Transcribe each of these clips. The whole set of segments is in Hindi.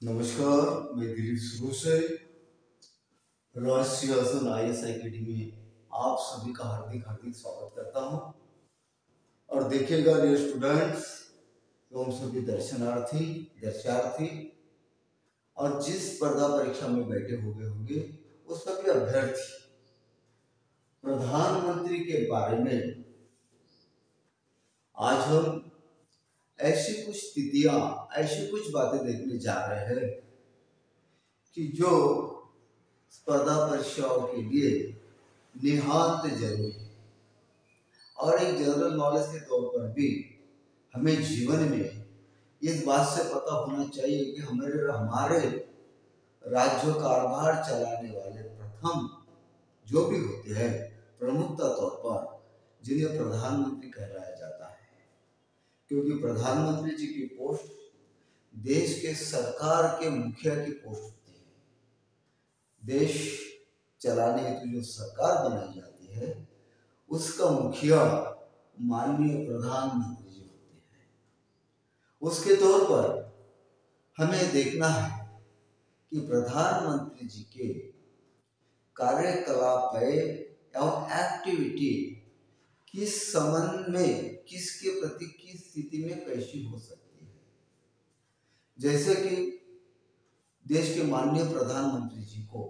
नमस्कार, मैं दिलीप शुरू से राष्ट्रीय शासन IAS अकेडमी में आप सभी का हार्दिक हार्दिक स्वागत करता हूं। और देखिएगा डियर स्टूडेंट्स एवं सभी दर्शनार्थी और जिस स्पर्धा परीक्षा में बैठे हुए होंगे वो सभी अभ्यर्थी प्रधानमंत्री के बारे में आज हम ऐसी कुछ स्थितियां, ऐसी कुछ बातें देखने जा रहे हैं कि जो स्पर्धा परीक्षाओं के लिए निहांत जरूरी है। और एक जनरल नॉलेज के तौर पर भी हमें जीवन में इस बात से पता होना चाहिए कि हमारे राज्य कारभार चलाने वाले प्रथम जो भी होते हैं प्रमुखता तौर पर जिन्हें प्रधानमंत्री कहलाया जाता है, क्योंकि प्रधानमंत्री जी की पोस्ट देश के सरकार के मुखिया की पोस्ट होती है। देश चलाने हेतु जो सरकार बनाई जाती है उसका मुखिया माननीय प्रधानमंत्री जी होते हैं। उसके तौर पर हमें देखना है कि प्रधानमंत्री जी के कार्यकलाप एवं एक्टिविटी किस संबंध में, किसके प्रति, किस स्थिति में कैसी हो सकती है। जैसे कि देश के माननीय प्रधानमंत्री जी को,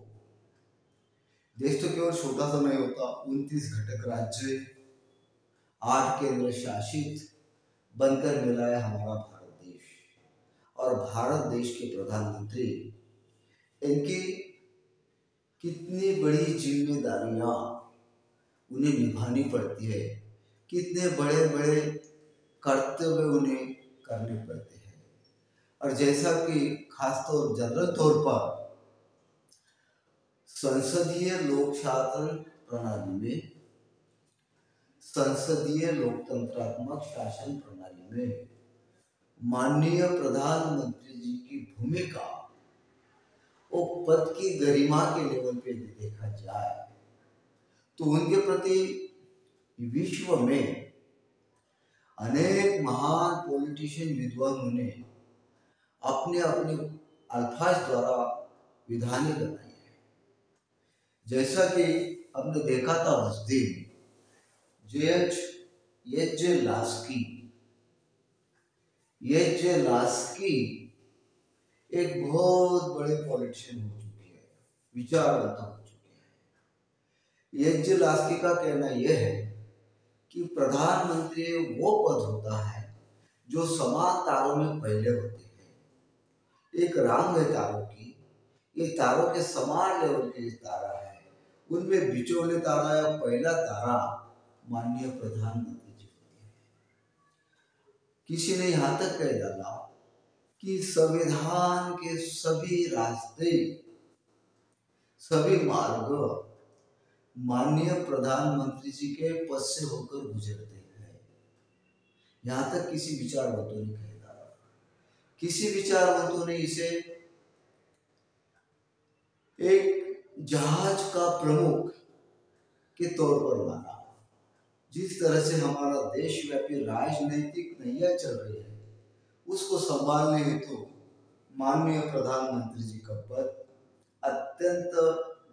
देश तो केवल छोटा सा नहीं होता, 29 घटक राज्य, 8 केंद्र शासित बनकर मिला है हमारा भारत देश। और भारत देश के प्रधानमंत्री, इनकी कितनी बड़ी जिम्मेदारियां उन्हें निभानी पड़ती है, कितने बड़े बड़े कर्तव्य उन्हें करने पड़ते हैं। और जैसा कि खासतौर जनरल तौर पर संसदीय लोकशासन प्रणाली में, संसदीय लोकतंत्रात्मक शासन प्रणाली में माननीय प्रधानमंत्री जी की भूमिका वो पद की गरिमा के लेवल पे देखा जाए तो उनके प्रति विश्व में अनेक महान पॉलिटिशियन विद्वानों ने अपने अपने अल्फाज द्वारा विधानें बनाई है। जैसा कि हमने देखा था उस दिन जे लास्की एक बहुत बड़े पॉलिटिशियन हो चुके हैं, विचारवंता हो चुके हैं। जे लास्की का कहना यह है कि प्रधानमंत्री वो पद होता है जो समान तारों में पहले होते हैं। एक रांग है तारों की, ये तारों के समान लेवल के तारा है, उनमें बिचौले तारा या पहला तारा माननीय प्रधानमंत्री जी होते हैं। किसी ने यहां तक कह डाला कि संविधान के सभी रास्ते, सभी मार्ग माननीय प्रधानमंत्री जी के पद से होकर गुजरते हैं। यहां तक किसी विचारवंतों ने कह डाला, किसी विचारवंतों ने इसे एक जहाज का प्रमुख के तौर पर माना। जिस तरह से हमारा देशव्यापी राजनीतिक नैया चल रही है उसको संभालने हेतु माननीय प्रधानमंत्री जी का पद अत्यंत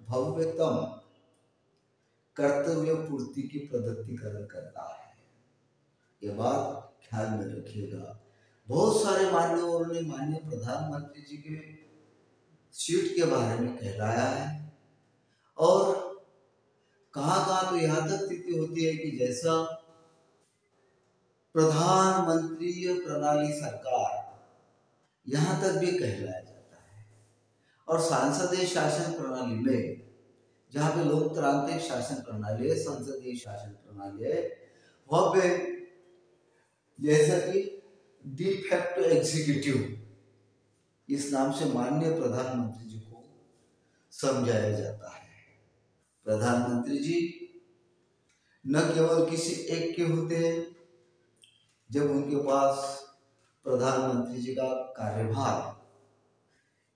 भव्यतम कर्तव्य पूर्ति की प्रदत्तीकरण करता है। ये बात ख्याल में रखिएगा। बहुत सारे मान्यवरों ने माननीय प्रधानमंत्री जी के सीट के बारे में कहलाया है और कहाँ तो यहाँ तक स्थिति होती है कि जैसा प्रधानमंत्री प्रणाली सरकार, यहाँ तक भी कहलाया जाता है। और सांसदीय शासन प्रणाली में, जहाँ पे लोकतांत्रिक शासन प्रणाली है, संसदीय शासन प्रणाली है, वहाँ पे जैसा कि डी फैक्टो एग्जीक्यूटिव इस नाम से माननीय प्रधानमंत्री जी को समझाया जाता है। प्रधानमंत्री जी न केवल किसी एक के होते हैं, जब उनके पास प्रधानमंत्री जी का कार्यभार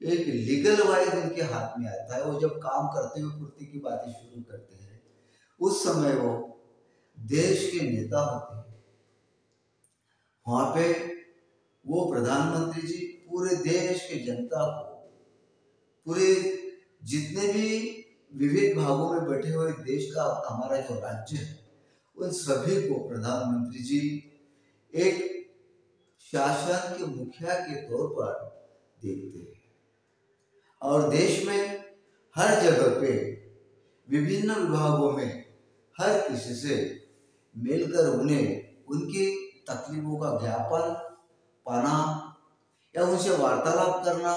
एक लीगल वाइज उनके हाथ में आता है, वो जब काम करते हुए पूर्ति की बातें शुरू करते हैं, उस समय वो देश के नेता होते हैं। वहां पे वो प्रधानमंत्री जी पूरे देश के जनता को, पूरे जितने भी विविध भागों में बैठे हुए देश का हमारा जो राज्य है, उन सभी को प्रधानमंत्री जी एक शासन के मुखिया के तौर पर देखते हैं और देश में हर जगह पे विभिन्न विभागों में हर किसी से मिलकर उन्हें उनकी तकलीफों का ज्ञापन पाना या उनसे वार्तालाप करना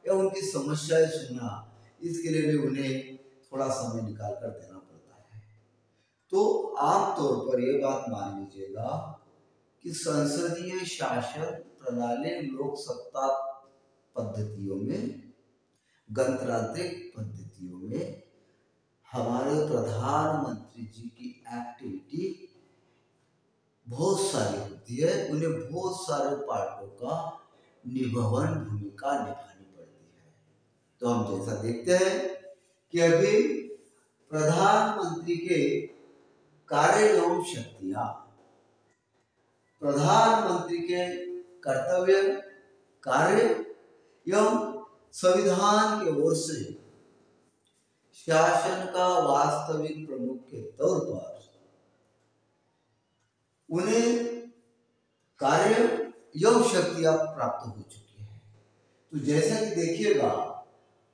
या उनकी समस्याएं सुनना, इसके लिए भी उन्हें थोड़ा समय निकाल कर देना पड़ता है। तो आमतौर पर यह बात मान लीजिएगा कि संसदीय शासन प्रणाली लोकसत्ता पद्धतियों में, गणतांत्रिक पद्धतियों में हमारे प्रधानमंत्री जी की एक्टिविटी बहुत सारी होती है, उन्हें बहुत सारे पार्टों का निभावन भूमिका निभानी पड़ती है। तो हम जैसा देखते हैं कि अभी प्रधानमंत्री के कार्य एवं शक्तियां, प्रधानमंत्री के कर्तव्य, कार्य एवं संविधान के ओर से शासन का वास्तविक प्रमुख के तौर पर उन्हें कार्य एवं शक्तियां प्राप्त हो चुकी है। तो जैसा कि देखिएगा,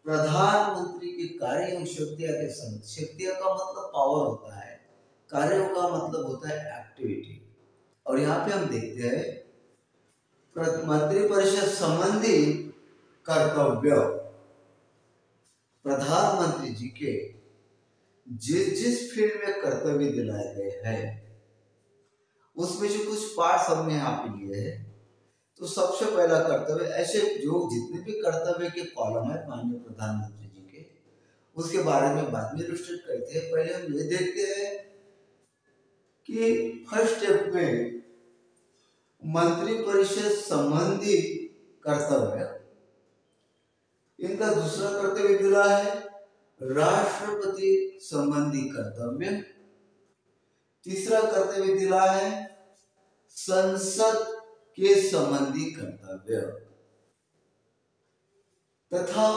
प्रधानमंत्री के कार्य एवं शक्तियां के संग, शक्तियां का मतलब पावर होता है, कार्यों का मतलब होता है एक्टिविटी। और यहाँ पे हम देखते हैं मंत्रिपरिषद संबंधी कर्तव्य, प्रधानमंत्री जी के जिस जिस फील्ड में कर्तव्य दिलाए गए हैं उसमें से कुछ पार्ट्स हमने यहाँ पे लिए हैं। तो सबसे पहला कर्तव्य, ऐसे जो जितने भी कर्तव्य के कॉलम है माननीय प्रधानमंत्री जी के, उसके बारे में बाद में इलस्ट्रेट करते हैं। पहले हम ये देखते हैं कि फर्स्ट स्टेप में मंत्रिपरिषद संबंधी कर्तव्य, इनका दूसरा कर्तव्य दिला है राष्ट्रपति संबंधी कर्तव्य, तीसरा कर्तव्य दिला है संसद के संबंधी कर्तव्य, तथा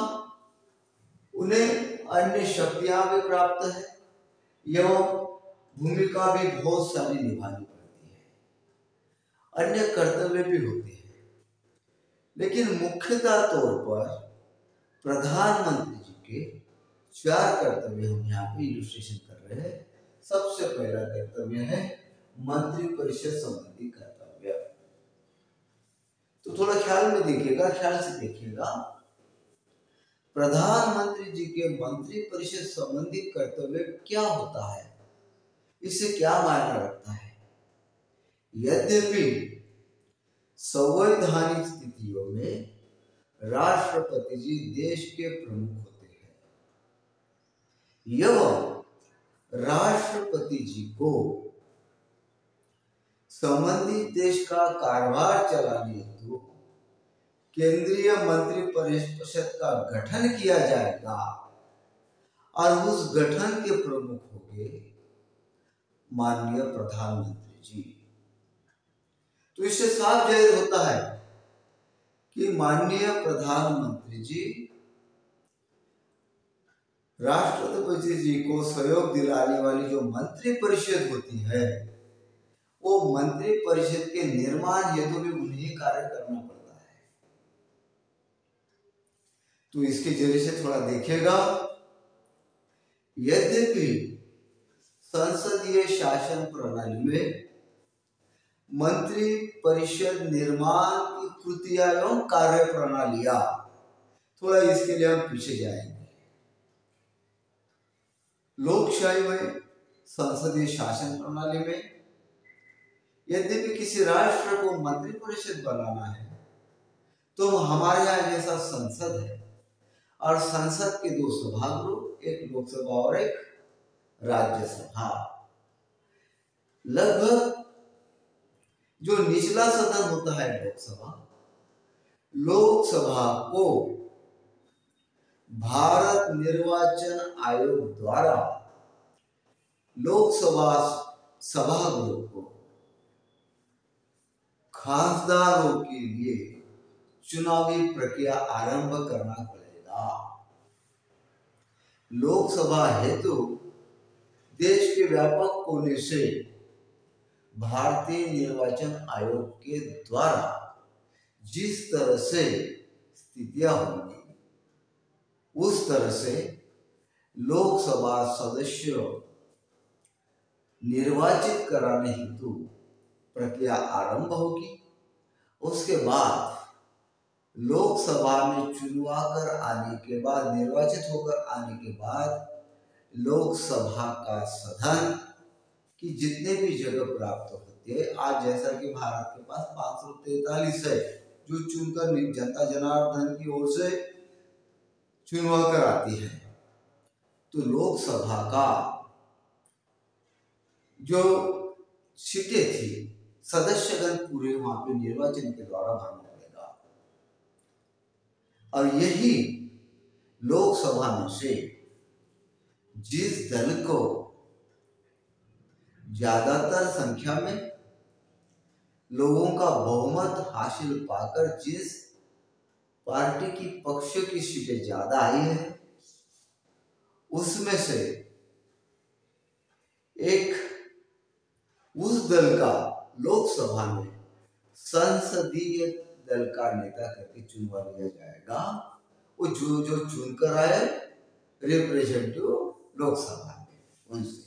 उन्हें अन्य शक्तियां भी प्राप्त है एवं भूमिका भी बहुत सारी निभानी पड़ती है, अन्य कर्तव्य भी होते हैं। लेकिन मुख्यतः तौर पर प्रधानमंत्री जी के 4 कर्तव्य हम यहाँ पे इलस्ट्रेशन कर रहे हैं। सबसे पहला कर्तव्य है मंत्रिपरिषद संबंधी कर्तव्य। तो थोड़ा ख्याल में देखिएगा, ख्याल से देखिएगा, प्रधानमंत्री जी के मंत्रिपरिषद संबंधी कर्तव्य क्या होता है, इससे क्या मायना रखता है। यद्यपि संवैधानिक स्थितियों में राष्ट्रपति जी देश के प्रमुख होते हैं एवं राष्ट्रपति जी को संबंधित देश का कार्यभार चलाने हेतु केंद्रीय मंत्रिपरिषद का गठन किया जाएगा और उस गठन के प्रमुख होंगे माननीय प्रधानमंत्री जी। तो इससे साफ जाहिर होता है कि माननीय प्रधानमंत्री जी राष्ट्रपति जी को सहयोग दिलाने वाली जो मंत्रिपरिषद होती है, वो मंत्रिपरिषद के निर्माण हेतु भी उन्हें कार्य करना पड़ता है। तो इसके जरिए से थोड़ा देखिएगा, यद्यपि संसदीय शासन प्रणाली में मंत्रिपरिषद निर्माण की कृतियां एवं कार्य प्रणालियां, थोड़ा इसके लिए हम पीछे जाएंगे। लोकशाही में, संसदीय शासन प्रणाली में यद्यपि किसी राष्ट्र को मंत्रिपरिषद बनाना है तो हमारे यहाँ जैसा संसद है और संसद के 2 सभागृह, एक लोकसभा और एक राज्यसभा। लगभग जो निचला सदन होता है लोकसभा को भारत निर्वाचन आयोग द्वारा लोकसभा सभागृह को खासदारों के लिए चुनावी प्रक्रिया आरंभ करना पड़ेगा। लोकसभा हेतु देश के व्यापक कोने से भारतीय निर्वाचन आयोग के द्वारा जिस तरह से स्थितियां होंगी, उस तरह से लोकसभा सदस्यों निर्वाचित कराने हेतु प्रक्रिया आरंभ होगी। उसके बाद लोकसभा में चुनवा कर आने के बाद, निर्वाचित होकर आने के बाद, लोकसभा का सदन की जितने भी जगह प्राप्त होती है, आज जैसा कि भारत के पास 543 है जो चुनकर जनता जनार्दन की ओर से चुनवा कर आती है, तो लोकसभा का जो सीटें थी सदस्यगण पूरे वहां पे निर्वाचन के द्वारा भरना पड़ेगा। और यही लोकसभा में से जिस दल को ज्यादातर संख्या में लोगों का बहुमत हासिल पाकर जिस पार्टी की पक्ष की सीटें ज्यादा आई है, उसमें से एक उस दल का लोकसभा में संसदीय दल का नेता करके चुनवा लिया जाएगा। वो जो चुनकर आए रिप्रेजेंटेटिव लोकसभा में, उनसे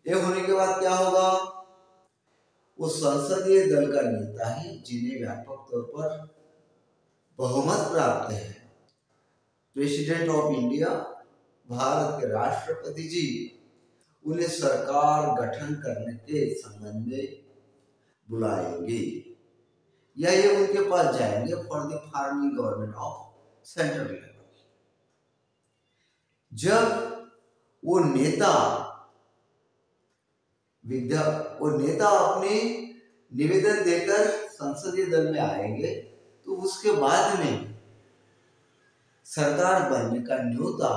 ये होने के बाद क्या होगा, वो संसदीय दल का नेता ही जिन्हें व्यापक तौर पर बहुमत प्राप्त है, प्रेसिडेंट ऑफ इंडिया, भारत के राष्ट्रपति जी, उन्हें सरकार गठन करने के संबंध में बुलाएंगे या ये उनके पास जाएंगे for the farming government of central level. जब वो नेता अपने निवेदन देकर संसदीय दल में आएंगे, तो उसके बाद में सरकार बनने का न्योता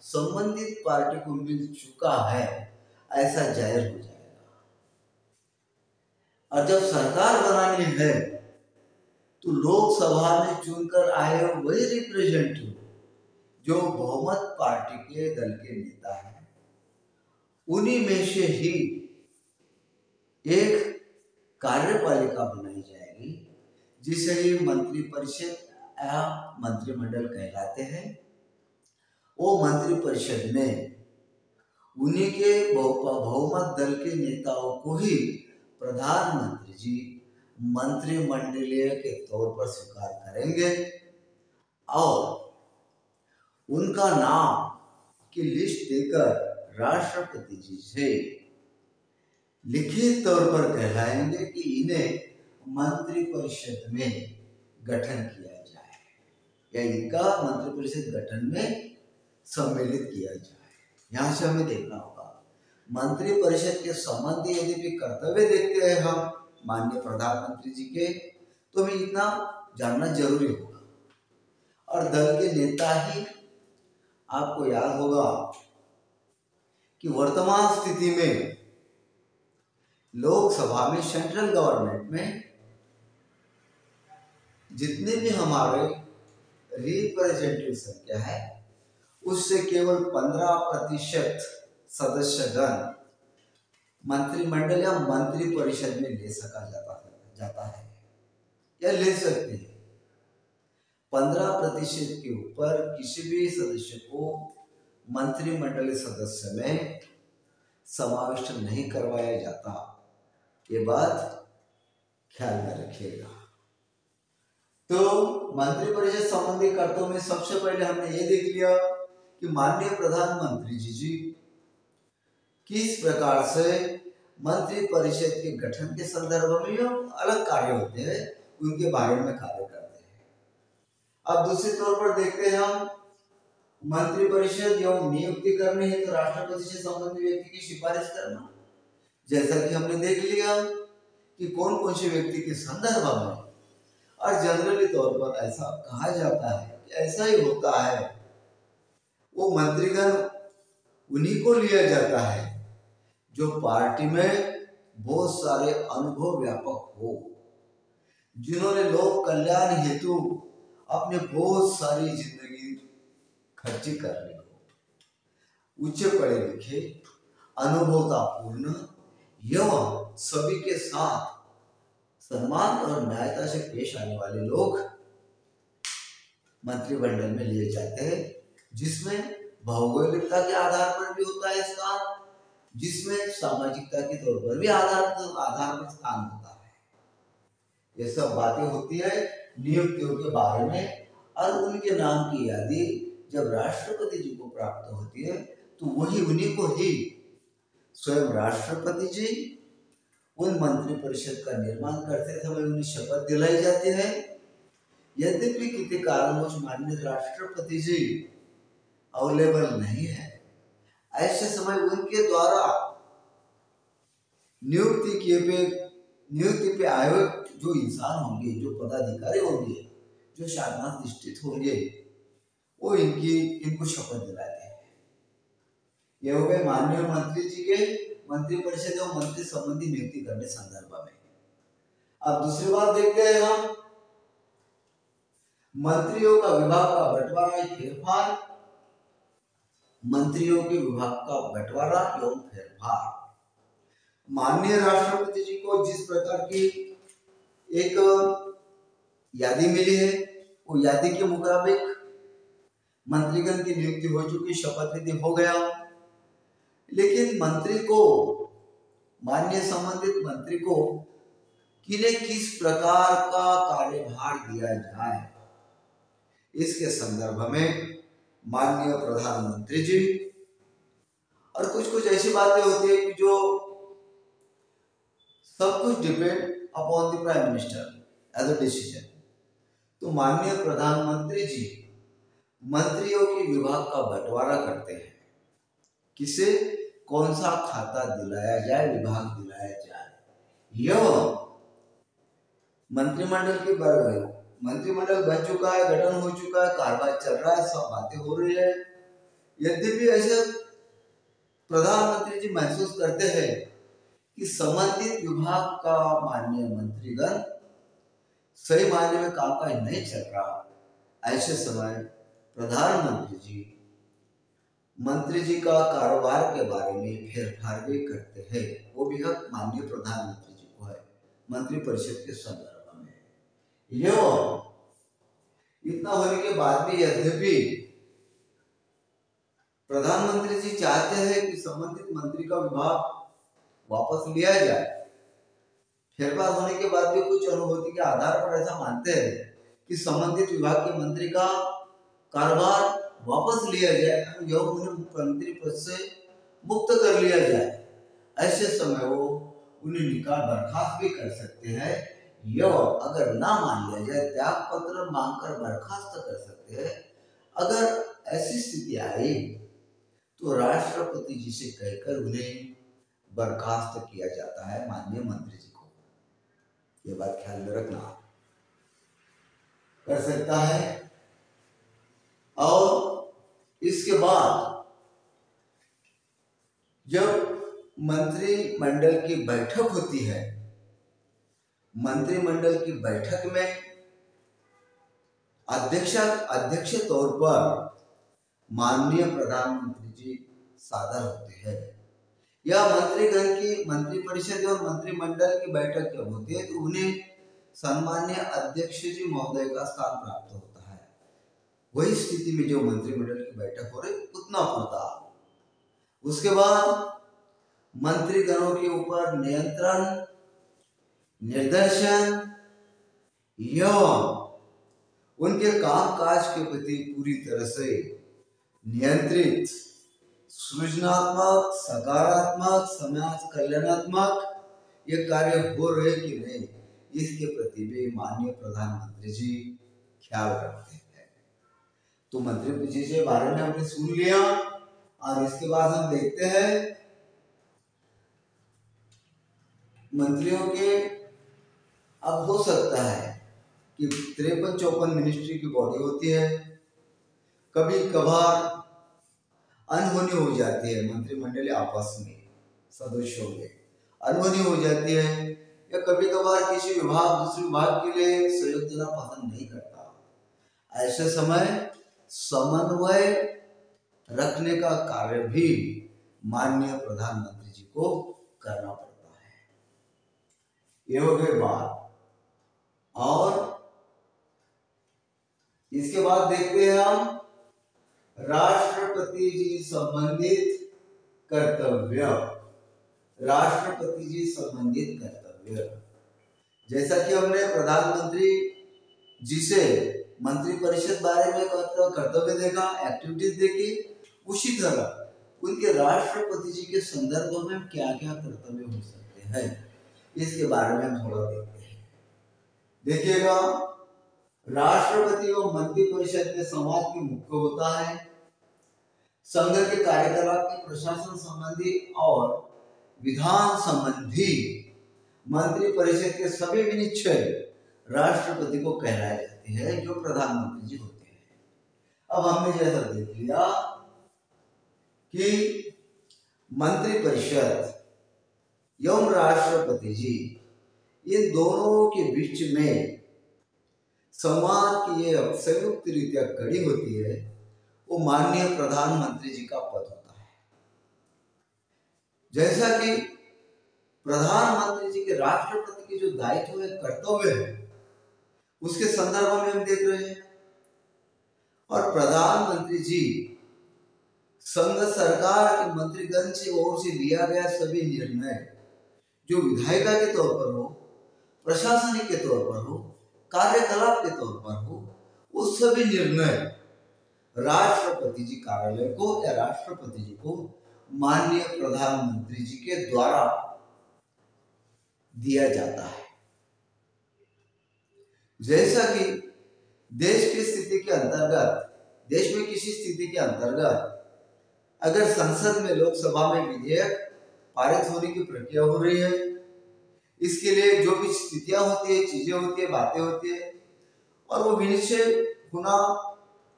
संबंधित पार्टी को मिल चुका है ऐसा जाहिर हो जाएगा। और जब सरकार बनानी है तो लोकसभा में चुनकर आए वही रिप्रेजेंटेटिव जो बहुमत पार्टी के दल के नेता हैं, उन्हीं में से ही एक कार्यपालिका बनाई जाएगी जिसे ही मंत्रिपरिषद या मंत्रिमंडल कहलाते हैं। वो मंत्रिपरिषद में उन्हीं के बहुमत दल के नेताओं को ही प्रधानमंत्री जी मंत्रिमंडलीय के तौर पर स्वीकार करेंगे और उनका नाम की लिस्ट देकर राष्ट्रपति जी से लिखित तौर पर कहलाएंगे कि इन्हें मंत्रिपरिषद में गठन किया जाए या इनका मंत्रिपरिषद गठन में सम्मिलित किया जाए। यहाँ से हमें देखना होगा मंत्रिपरिषद के संबंधी यदि भी कर्तव्य देखते हैं हम माननीय प्रधानमंत्री जी के, तो हमें इतना जानना जरूरी होगा। और दल के नेता ही, आपको याद होगा कि वर्तमान स्थिति में लोकसभा में सेंट्रल गवर्नमेंट में जितने भी हमारे रिप्रेजेंटेटिव संख्या है उससे केवल 15% सदस्यगण मंत्रिमंडल या मंत्रिपरिषद में ले सका जाता है या ले सकते हैं। 15% के ऊपर किसी भी सदस्य को मंत्रिमंडल सदस्य में समाविष्ट नहीं करवाया जाता, ये बात ख्याल में रखिएगा। तो मंत्रिपरिषद संबंधी कर्तव्यों में सबसे पहले हमने ये देख लिया कि माननीय प्रधानमंत्री जी किस प्रकार से मंत्रिपरिषद के गठन के संदर्भ में जो अलग कार्य होते हैं उनके बारे में कार्य करते हैं। अब दूसरे तौर पर देखते हैं हम मंत्रिपरिषद एवं नियुक्ति करनी है तो राष्ट्रपति से संबंधित व्यक्ति की सिफारिश करना। जैसा कि हमने देख लिया कि कौन कौन से व्यक्ति के संदर्भ में, और जनरली तौर पर ऐसा कहा जाता है कि ऐसा ही होता है, वो मंत्रीगण उन्हीं को लिया जाता है जो पार्टी में बहुत सारे अनुभव व्यापक हो, जिन्होंने लोक कल्याण हेतु अपने बहुत सारी जिंदगी खर्ची कर ली हो, उच्च पढ़े लिखे, अनुभवतापूर्ण एवं सभी के साथ सम्मान और न्यायता से पेश आने वाले लोग मंत्रिमंडल में लिए जाते हैं, जिसमें भौगोलिकता के आधार पर भी होता है स्थान, जिसमें सामाजिकता के तौर पर भी आधार पर स्थान होता है। ये सब बातें होती है नियुक्तियों के बारे में, और उनके नाम की यादी जब राष्ट्रपति जी को प्राप्त होती है तो वही उन्हीं को ही स्वयं राष्ट्रपति जी उन मंत्रिपरिषद का निर्माण करते समय उन्हें शपथ दिलाई जाती है। यद्यपि किसी कारणवश माननीय राष्ट्रपति जी अवेलेबल नहीं है, ऐसे समय उनके द्वारा नियुक्ति पे आए हुए जो इंसान होंगे, जो पदाधिकारी होंगे, जो शासनाधिष्ठित होंगे, वो इनको शपथ दिलाते हैं। ये हो गए माननीय मंत्री जी के मंत्रिपरिषद और मंत्री संबंधी नियुक्ति करने संदर्भ में। अब दूसरी बात देखते हैं हम मंत्रियों का विभाग का बंटवारा फेरफार। मंत्रियों के विभाग का बंटवारा एवं फेरफार। माननीय राष्ट्रपति जी को जिस प्रकार की एक यादी मिली है, वो यादी के मुताबिक मंत्रीगण की नियुक्ति हो चुकी, शपथ विधि हो गया, लेकिन मंत्री को, माननीय संबंधित मंत्री को किस प्रकार का कार्यभार दिया जाए, इसके संदर्भ में माननीय प्रधानमंत्री जी, और कुछ ऐसी बातें होती है कि जो सब कुछ depend upon the prime minister as a decision. तो माननीय प्रधानमंत्री जी मंत्रियों के विभाग का बंटवारा करते हैं, किसे कौन सा खाता दिलाया जाए, विभाग दिलाया जाए। यह मंत्रिमंडल बन चुका है, गठन हो चुका है, कारभार चल रहा है, सब बातें हो रही है। यद्यपि ऐसे प्रधानमंत्री जी महसूस करते हैं कि संबंधित विभाग का माननीय मंत्रीगण सही मायने में कामकाज नहीं चल रहा, ऐसे समय प्रधानमंत्री जी मंत्री जी का कारोबार के बारे में फेरफार भी करते हैं। वो भी हक माननीय प्रधानमंत्री जी को है मंत्रिपरिषद के संदर्भ में। यह इतना होने के बाद भी यद्यपि प्रधानमंत्री जी चाहते हैं कि संबंधित मंत्री का विभाग वापस लिया जाए, फेरफार होने के बाद भी कुछ अनुभूति के आधार पर ऐसा मानते हैं कि संबंधित विभाग के मंत्री का कारोबार वापस लिया जाए, यह उन्हें मंत्री पद से मुक्त कर लिया जाए। ऐसे समय वो उन्हें निकाल बर्खास्त भी कर सकते हैं, यह अगर ना मान लिया जाए त्याग पत्र मांगकर बर्खास्त कर सकते हैं। अगर ऐसी स्थिति आई तो राष्ट्रपति जी से कहकर उन्हें बर्खास्त किया जाता है माननीय मंत्री जी को। ये बात ख्याल में रखना, कर सकता है। और इसके बाद जब मंत्रिमंडल की बैठक होती है, मंत्रिमंडल की बैठक में अध्यक्ष तौर पर माननीय प्रधानमंत्री जी सादर होते हैं। या मंत्रीगण की मंत्रिपरिषद और मंत्रिमंडल की बैठक जब होती है तो उन्हें सम्मान्य अध्यक्ष जी महोदय का स्थान प्राप्त होता है। वही स्थिति में जो मंत्रिमंडल की बैठक हो रही उतना होता। उसके बाद मंत्रीगणों के ऊपर नियंत्रण, निर्देशन एवं उनके कामकाज के प्रति पूरी तरह से नियंत्रित, सृजनात्मक, सकारात्मक, समाज कल्याणात्मक ये कार्य हो रहे कि नहीं, इसके प्रति भी माननीय प्रधानमंत्री जी ख्याल रखते हैं। तो मंत्री जी के बारे में हमने सुन लिया, और इसके बाद हम देखते हैं मंत्रियों के, अब हो सकता है कि 53-54 मिनिस्ट्री की बॉडी होती है, कभी कभार अनहोनी हो जाती है, मंत्रिमंडल आपस में सदस्यों में अनहोनी हो जाती है, या कभी कभार किसी विभाग दूसरे विभाग के लिए सहयोग देना पसंद नहीं करता। ऐसे समय समन्वय रखने का कार्य भी माननीय प्रधानमंत्री जी को करना पड़ता है। ये हो गई बात। और इसके बाद देखते हैं हम राष्ट्रपति जी संबंधित कर्तव्य। राष्ट्रपति जी संबंधित कर्तव्य, जैसा कि हमने प्रधानमंत्री जी से मंत्रिपरिषद बारे में कर्तव्य देखा, एक्टिविटीज देखी, उसी तरह उनके राष्ट्रपति जी के संदर्भ में क्या क्या कर्तव्य हो सकते हैं, इसके बारे में हम थोड़ा देखते हैं। देखिएगा, राष्ट्रपति और मंत्रिपरिषद के संवाद की मुख्य होता है संघ के कार्यकलाप के प्रशासन संबंधी और विधान संबंधी मंत्रिपरिषद के सभी विनिश्चय राष्ट्रपति को कहलाए जाते हैं, जो प्रधानमंत्री जी होते हैं। अब हमने जैसा देख लिया कि मंत्रिपरिषद एवं राष्ट्रपति जी, इन दोनों के बीच में संवाद की ये संयुक्त रीत्या कड़ी होती है, वो माननीय प्रधानमंत्री जी का पद होता है। जैसा कि प्रधानमंत्री जी के राष्ट्रपति के जो दायित्व है, कर्तव्य है, उसके संदर्भ में हम देख रहे हैं। और प्रधानमंत्री जी संघ सरकार के मंत्रीगण की ओर से लिया गया सभी निर्णय, जो विधायिका के तौर पर हो, प्रशासनिक के तौर पर हो, कार्यकलाप के तौर पर हो, वो सभी निर्णय राष्ट्रपति जी कार्यालय को या राष्ट्रपति जी को माननीय प्रधानमंत्री जी के द्वारा दिया जाता है। जैसा कि देश की स्थिति के अंतर्गत, देश में किसी स्थिति के अंतर्गत अगर संसद में, लोकसभा में विधेयक पारित होने की प्रक्रिया हो रही है, इसके लिए जो भी स्थितियां होती है, चीजें होती है, बातें होती है, और वो विनिश्चय होना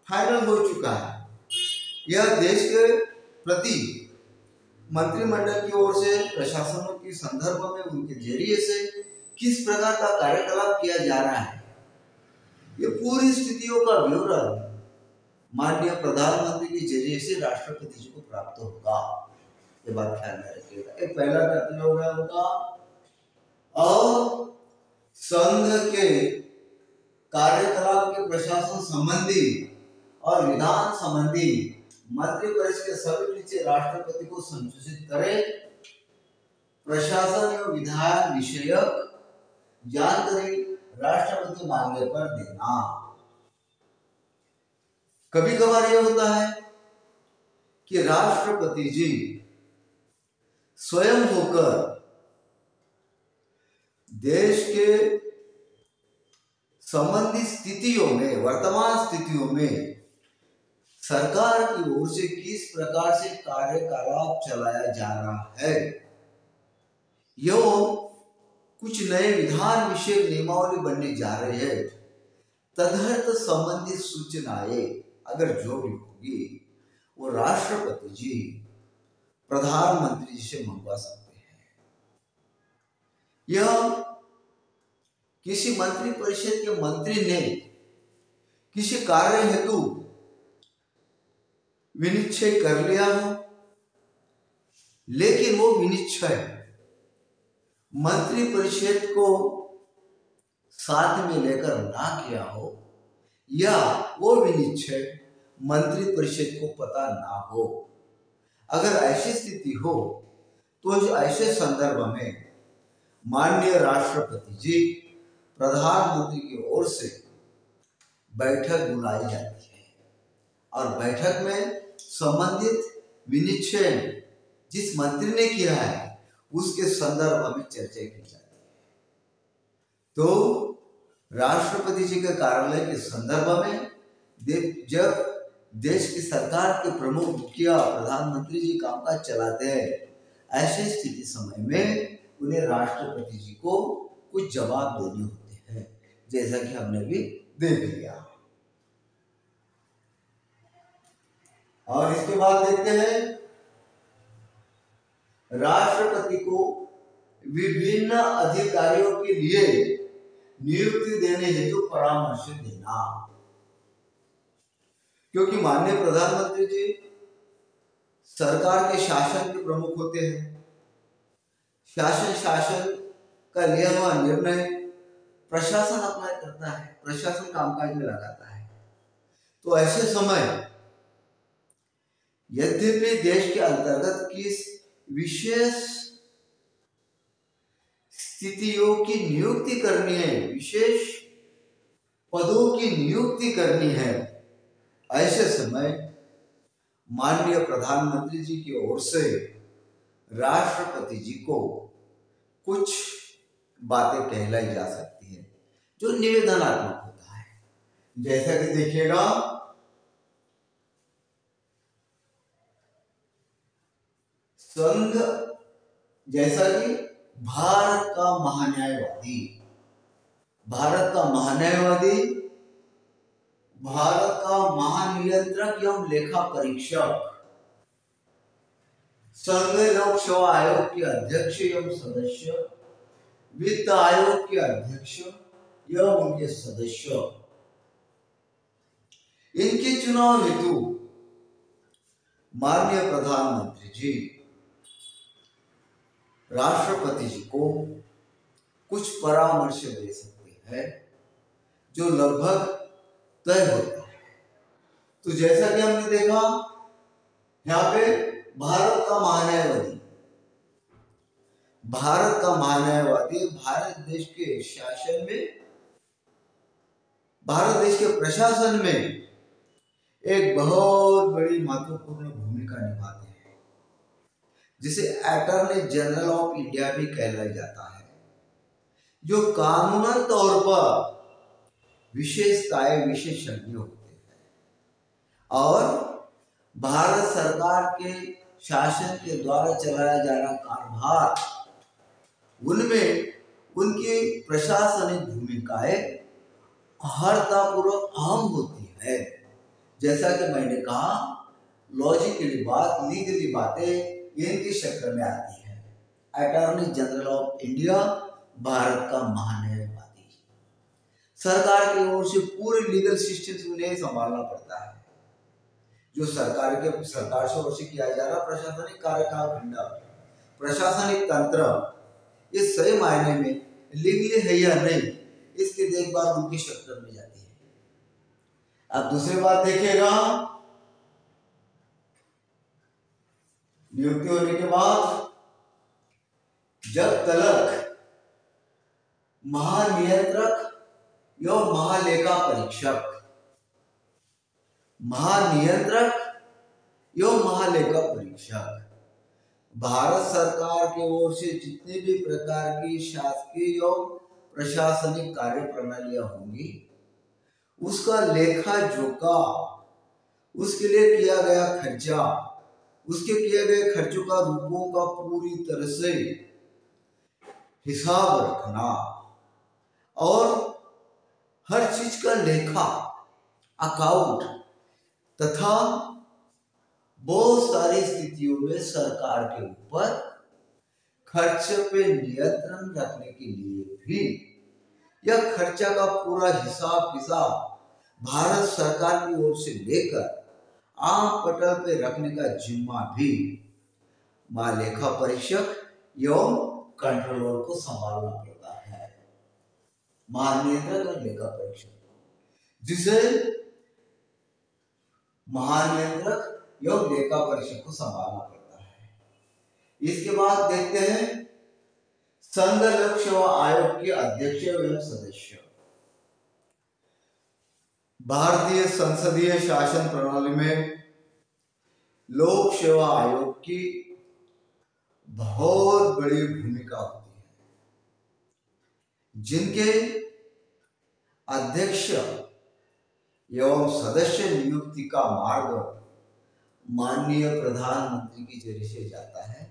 फाइनल हो चुका है, यह देश के प्रति मंत्रिमंडल की ओर से, प्रशासनों के संदर्भ में उनके जरिए से किस प्रकार का कार्यकलाप किया जा रहा है, ये पूरी स्थितियों का विवरण माननीय प्रधानमंत्री के जरिए से राष्ट्रपति जी को प्राप्त होगा। ये बात ख्याल में रखिएगा। एक पहला कर्तव्य हो गया उनका। और संघ के कार्यकलाप के प्रशासन संबंधी और विधान संबंधी मंत्रिपरिषद के सभी विषय राष्ट्रपति को संसूचित करे, प्रशासन एवं विधान विषयक जानकारी राष्ट्रपति मांगने पर देना। कभी कभार यह होता है कि राष्ट्रपति जी स्वयं होकर देश के संबंधित स्थितियों में, वर्तमान स्थितियों में सरकार की ओर से किस प्रकार से कार्यकलाप चलाया जा रहा है, एवं कुछ नए विधान विषय नियमावली बनने जा रहे हैं, तदर्थ संबंधित सूचनाएं अगर जो भी होगी वो राष्ट्रपति जी प्रधानमंत्री जी से मंगवा सकते हैं। यह किसी मंत्रिपरिषद के मंत्री ने किसी कार्य हेतु विनिश्चय कर लिया हो, लेकिन वो विनिश्चय मंत्रिपरिषद को साथ में लेकर ना किया हो, या वो विनिश्चय मंत्रिपरिषद को पता ना हो, अगर ऐसी स्थिति हो तो ऐसे संदर्भ में माननीय राष्ट्रपति जी प्रधानमंत्री की ओर से बैठक बुलाई जाती है, और बैठक में संबंधित विनिश्चय जिस मंत्री ने किया है उसके संदर्भ में चर्चा की जाती है। तो राष्ट्रपति जी के कार्यालय के संदर्भ में जब देश की सरकार के प्रमुख मुखिया प्रधानमंत्री जी कामकाज चलाते हैं, ऐसे स्थिति समय में उन्हें राष्ट्रपति जी को कुछ जवाब देने होते हैं, जैसा कि हमने भी देख लिया। और इसके बाद देखते हैं राष्ट्रपति को विभिन्न अधिकारियों के लिए नियुक्ति देने हेतु परामर्श देना। क्योंकि माननीय प्रधानमंत्री जी सरकार के शासन के प्रमुख होते हैं। शासन का लिया हुआ निर्णय प्रशासन अप्लाई करता है, प्रशासन कामकाज में लगाता है। तो ऐसे समय यद्यपि देश के अंतर्गत किस विशेष स्थितियों की नियुक्ति करनी है, विशेष पदों की नियुक्ति करनी है, ऐसे समय माननीय प्रधानमंत्री जी की ओर से राष्ट्रपति जी को कुछ बातें कहलाई जा सकती है जो निवेदनात्मक होता है। जैसा कि देखिएगा, संघ जैसा कि भारत का महान्यायवादी, भारत का महानियंत्रक एवं लेखा परीक्षक, संघ लोक सेवा आयोग के अध्यक्ष एवं सदस्य, वित्त आयोग के अध्यक्ष एवं उनके सदस्य, इनके चुनाव हेतु माननीय प्रधानमंत्री जी राष्ट्रपति जी को कुछ परामर्श दे सकते हैं जो लगभग तय होता है। तो जैसा कि हमने देखा, यहाँ पे भारत का महान्यायवादी भारत देश के शासन में, भारत देश के प्रशासन में एक बहुत बड़ी महत्वपूर्ण भूमिका निभाते हैं, जिसे अटॉर्नी जनरल ऑफ इंडिया भी कहलाया जाता है, जो कानूनन तौर पर विशेषताएं विशेषज्ञ होते हैं और भारत सरकार के शासन के द्वारा चलाया जा रहा कार्यभार, उनमें उनकी प्रशासनिक भूमिकाएं हरतापूर्वक अहम होती है। जैसा कि मैंने कहा, लॉजिकली बात, लीगली बातें इनके शक्ल में आती है। Attorney general of India Bharat का महान्यायवादी, सरकार की ओर से पूरे लीगल सिस्टम उन्हें संभालना पड़ता है। जो सरकार से ओर से किया जा रहा प्रशासनिक कार्यकाल खंड, प्रशासनिक तंत्र, ये सही मायने में लीगली है या नहीं, इसकी देखभाल उनके सेक्टर में जाती है। अब दूसरी बात देखिएगा, नियुक्ति होने के बाद जब तलक महानियंत्रक एवं महालेखा परीक्षक भारत सरकार की ओर से जितने भी प्रकार की शासकीय एवं प्रशासनिक कार्य प्रणालियां होंगी, उसका लेखा जोखा, उसके लिए किया गया खर्चा, उसके किए गए खर्चों का रूपों का पूरी तरह से हिसाब रखना और हर चीज का लेखा, अकाउंट तथा बहुत सारी स्थितियों में सरकार के ऊपर खर्च पे नियंत्रण रखने के लिए भी यह खर्चा का पूरा हिसाब किताब भारत सरकार की ओर से लेकर आम पटल पे रखने का जिम्मा भी महालेखा परीक्षक एवं कंट्रोलर को संभालना पड़ता है। महानियंत्रक और लेखा परीक्षक, जिसे महानियंत्रक एवं लेखा परीक्षक को संभालना पड़ता है। इसके बाद देखते हैं संघ लोक सेवा आयोग के अध्यक्ष एवं सदस्य। भारतीय संसदीय शासन प्रणाली में लोक सेवा आयोग की बहुत बड़ी भूमिका होती है, जिनके अध्यक्ष एवं सदस्य नियुक्ति का मार्ग माननीय प्रधानमंत्री के जरिए से जाता है,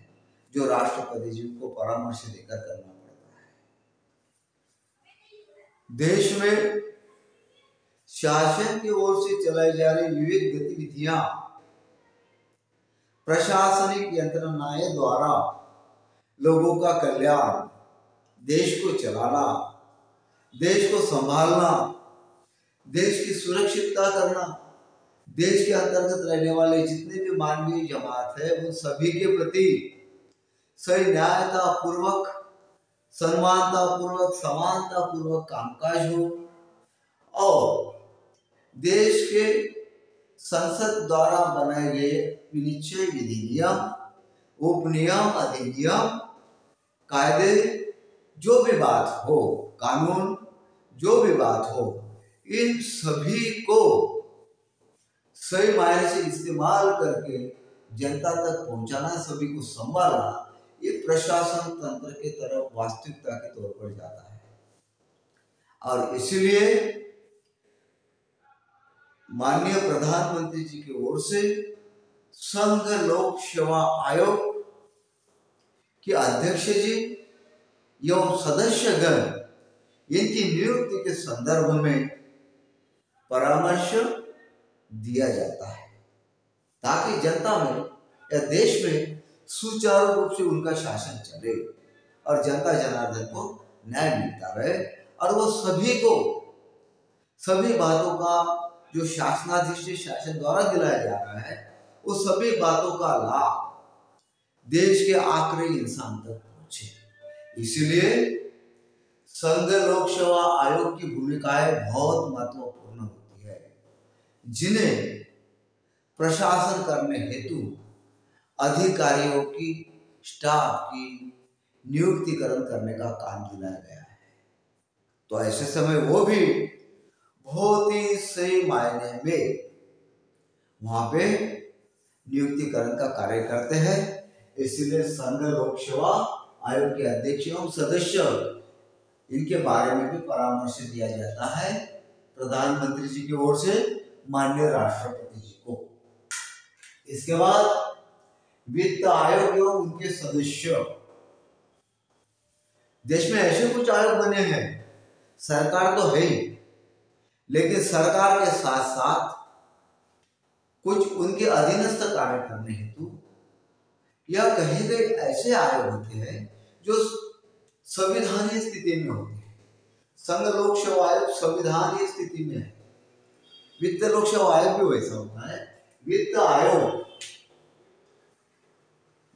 जो राष्ट्रपति जी को परामर्श देकर करना पड़ता है। देश में शासन की ओर से चलाई जा रही विविध गतिविधियां प्रशासनिक यंत्रणाएं द्वारा लोगों का कल्याण, देश को चलाना, देश को संभालना, देश की सुरक्षितता करना, देश के अंतर्गत रहने वाले जितने भी मानवीय जमात है उन सभी के प्रति सही न्यायता पूर्वक, सम्मानता पूर्वक, समानता पूर्वक कामकाज हो और देश के संसद द्वारा बनाए गए विनिश्चय, विधि नियम, उपनियम, अधिनियम, कायदे, जो भी बात हो, कानून, जो भी बात हो, इन सभी को सही मायने से इस्तेमाल करके जनता तक पहुंचाना, सभी को संभालना, ये प्रशासन तंत्र के तरफ वास्तविकता के तौर पर जाता है। और इसलिए माननीय प्रधानमंत्री जी की ओर से संघ लोक सेवा आयोग के अध्यक्ष जी एवं सदस्यगण इनकी नियुक्ति के संदर्भ में परामर्श दिया जाता है ताकि जनता में या देश में सुचारू रूप से उनका शासन चले और जनता जनार्दन को न्याय मिलता रहे और वो सभी को सभी बातों का जो शासनाधीश शासन द्वारा दिलाया जा रहा है वो सभी बातों का लाभ देश के आखिरी इंसान तक पहुंचे। इसलिए संघ लोक सेवा आयोग की भूमिकाएं बहुत महत्वपूर्ण होती है, जिन्हें प्रशासन करने हेतु अधिकारियों की, स्टाफ की नियुक्तिकरण करने का काम दिलाया गया है। तो ऐसे समय वो भी बहुत ही सही मायने में वहां पे नियुक्तिकरण का कार्य करते हैं। इसलिए संघ लोक सेवा आयोग के अध्यक्ष एवं सदस्य इनके बारे में भी परामर्श दिया जाता है प्रधानमंत्री जी की ओर से माननीय राष्ट्रपति जी को। इसके बाद वित्त आयोग एवं उनके सदस्य, देश में ऐसे कुछ आयोग बने हैं, सरकार तो है ही, लेकिन सरकार के साथ साथ कुछ उनके अधीनस्थ कार्य करने हेतु या कहीं गए ऐसे आयोग होते हैं जो संविधानीय स्थिति में होते हैं। संघ लोक सेवा आयोग संविधानीय स्थिति में है, वित्त लोक सेवा आयोग भी वैसा होता है।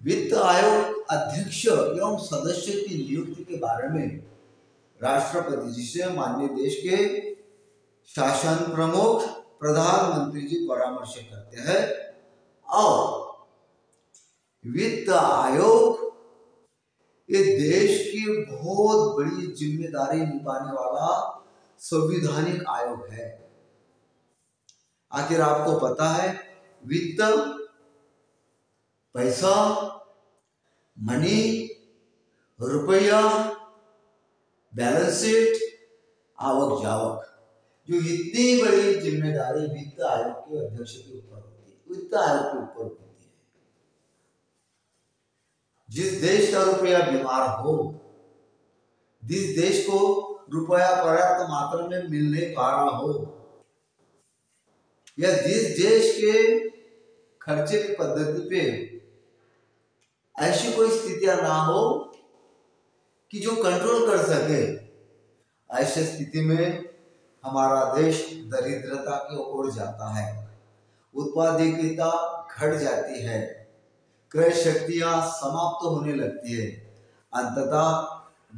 वित्त आयोग अध्यक्ष एवं सदस्य की नियुक्ति के बारे में राष्ट्रपति जी से माननीय देश के शासन प्रमुख प्रधानमंत्री जी परामर्श करते हैं और वित्त आयोग ये देश की बहुत बड़ी जिम्मेदारी निभाने वाला संवैधानिक आयोग है। आखिर आपको पता है वित्त, पैसा, मनी, रुपया, बैलेंस शीट, आवक जावक, जो इतनी बड़ी जिम्मेदारी वित्त आयोग के अध्यक्ष के ऊपर होती है, वित्त आयोग के ऊपर होती है। जिस देश का रुपया बीमार हो, जिस देश को रुपया पर्याप्त मात्रा में मिल नहीं पा रहा हो, या जिस देश के खर्चे की पद्धति पे ऐसी कोई स्थितियां ना हो कि जो कंट्रोल कर सके, ऐसी स्थिति में हमारा देश दरिद्रता की ओर जाता है, उत्पादकता घट जाती है, क्रय शक्तियां समाप्त होने लगती है, अंततः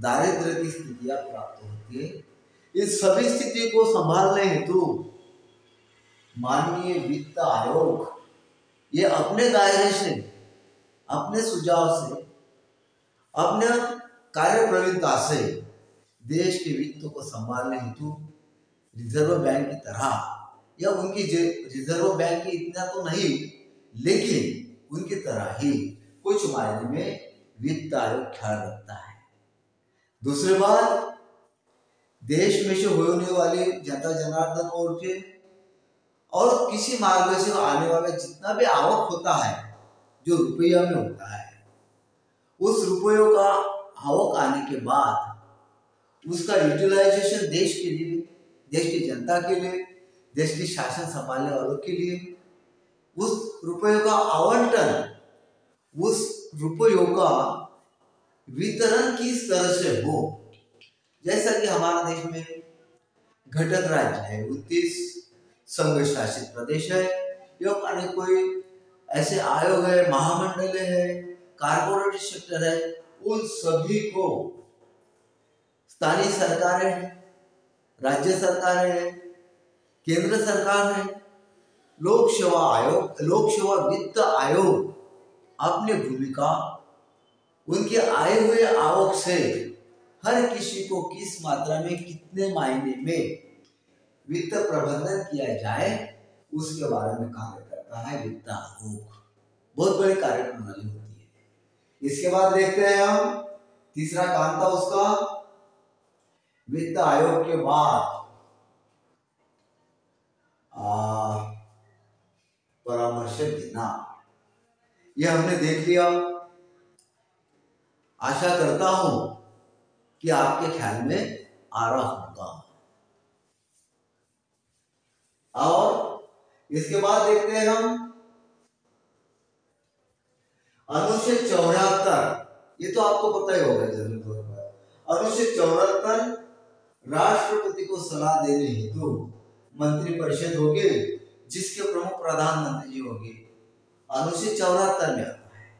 दारिद्र्य की स्थितियां प्राप्त होती है। इस सभी स्थिति को संभालने हेतु माननीय वित्त आयोग ये अपने दायरे से, अपने सुझाव से, अपने कार्य प्रवीणता से देश के वित्त को संभालने हेतु रिजर्व बैंक की तरह या उनकी रिजर्व बैंक की इतना तो नहीं, लेकिन उनकी तरह ही कुछ मायने में वित्त आयोग ख्याल रखता है। दूसरी बात, देश में से होने वाली जनता जनार्दन और किसी मार्ग से आने वाला जितना भी आवक होता है जो रुपया में होता है, उस रुपयों का आवक आने के बाद उसका यूटिलाइजेशन देश के लिए, देश की जनता के लिए, देश की शासन संभालने वालों के लिए, उस रुपयों का आवंटन, उस रुपयों का वितरण किस तरह से हो। जैसा कि हमारा देश में घटक राज्य है, 29 संघ शासित प्रदेश है, एवं अनेक कोई ऐसे आयोग है, महामंडल है, कारपोरेट सेक्टर है, उन सभी को स्थानीय सरकारें हैं, राज्य सरकारें हैं, केंद्र सरकार है, लोक सेवा आयोग, लोक सेवा वित्त आयोग अपनी भूमिका उनके आए हुए आवक से हर किसी को किस मात्रा में कितने महीने में वित्त प्रबंधन किया जाए उसके बारे में कार्य करता है वित्त आयोग। बहुत बड़ी कार्य प्रणाली होती है। इसके बाद देखते हैं हम तीसरा काम था उसका, वित्त आयोग के बाद परामर्श देना, यह हमने देख लिया। आशा करता हूं कि आपके ख्याल में आ रहा होगा। और इसके बाद देखते हैं हम अनुच्छेद 74, ये तो आपको पता ही होगा जरूर तौर पर। अनुच्छेद 74 राष्ट्रपति को सलाह देने हेतु मंत्रिपरिषद होगी जिसके प्रमुख प्रधानमंत्री जी होंगे। अनुच्छेद 74 में आता है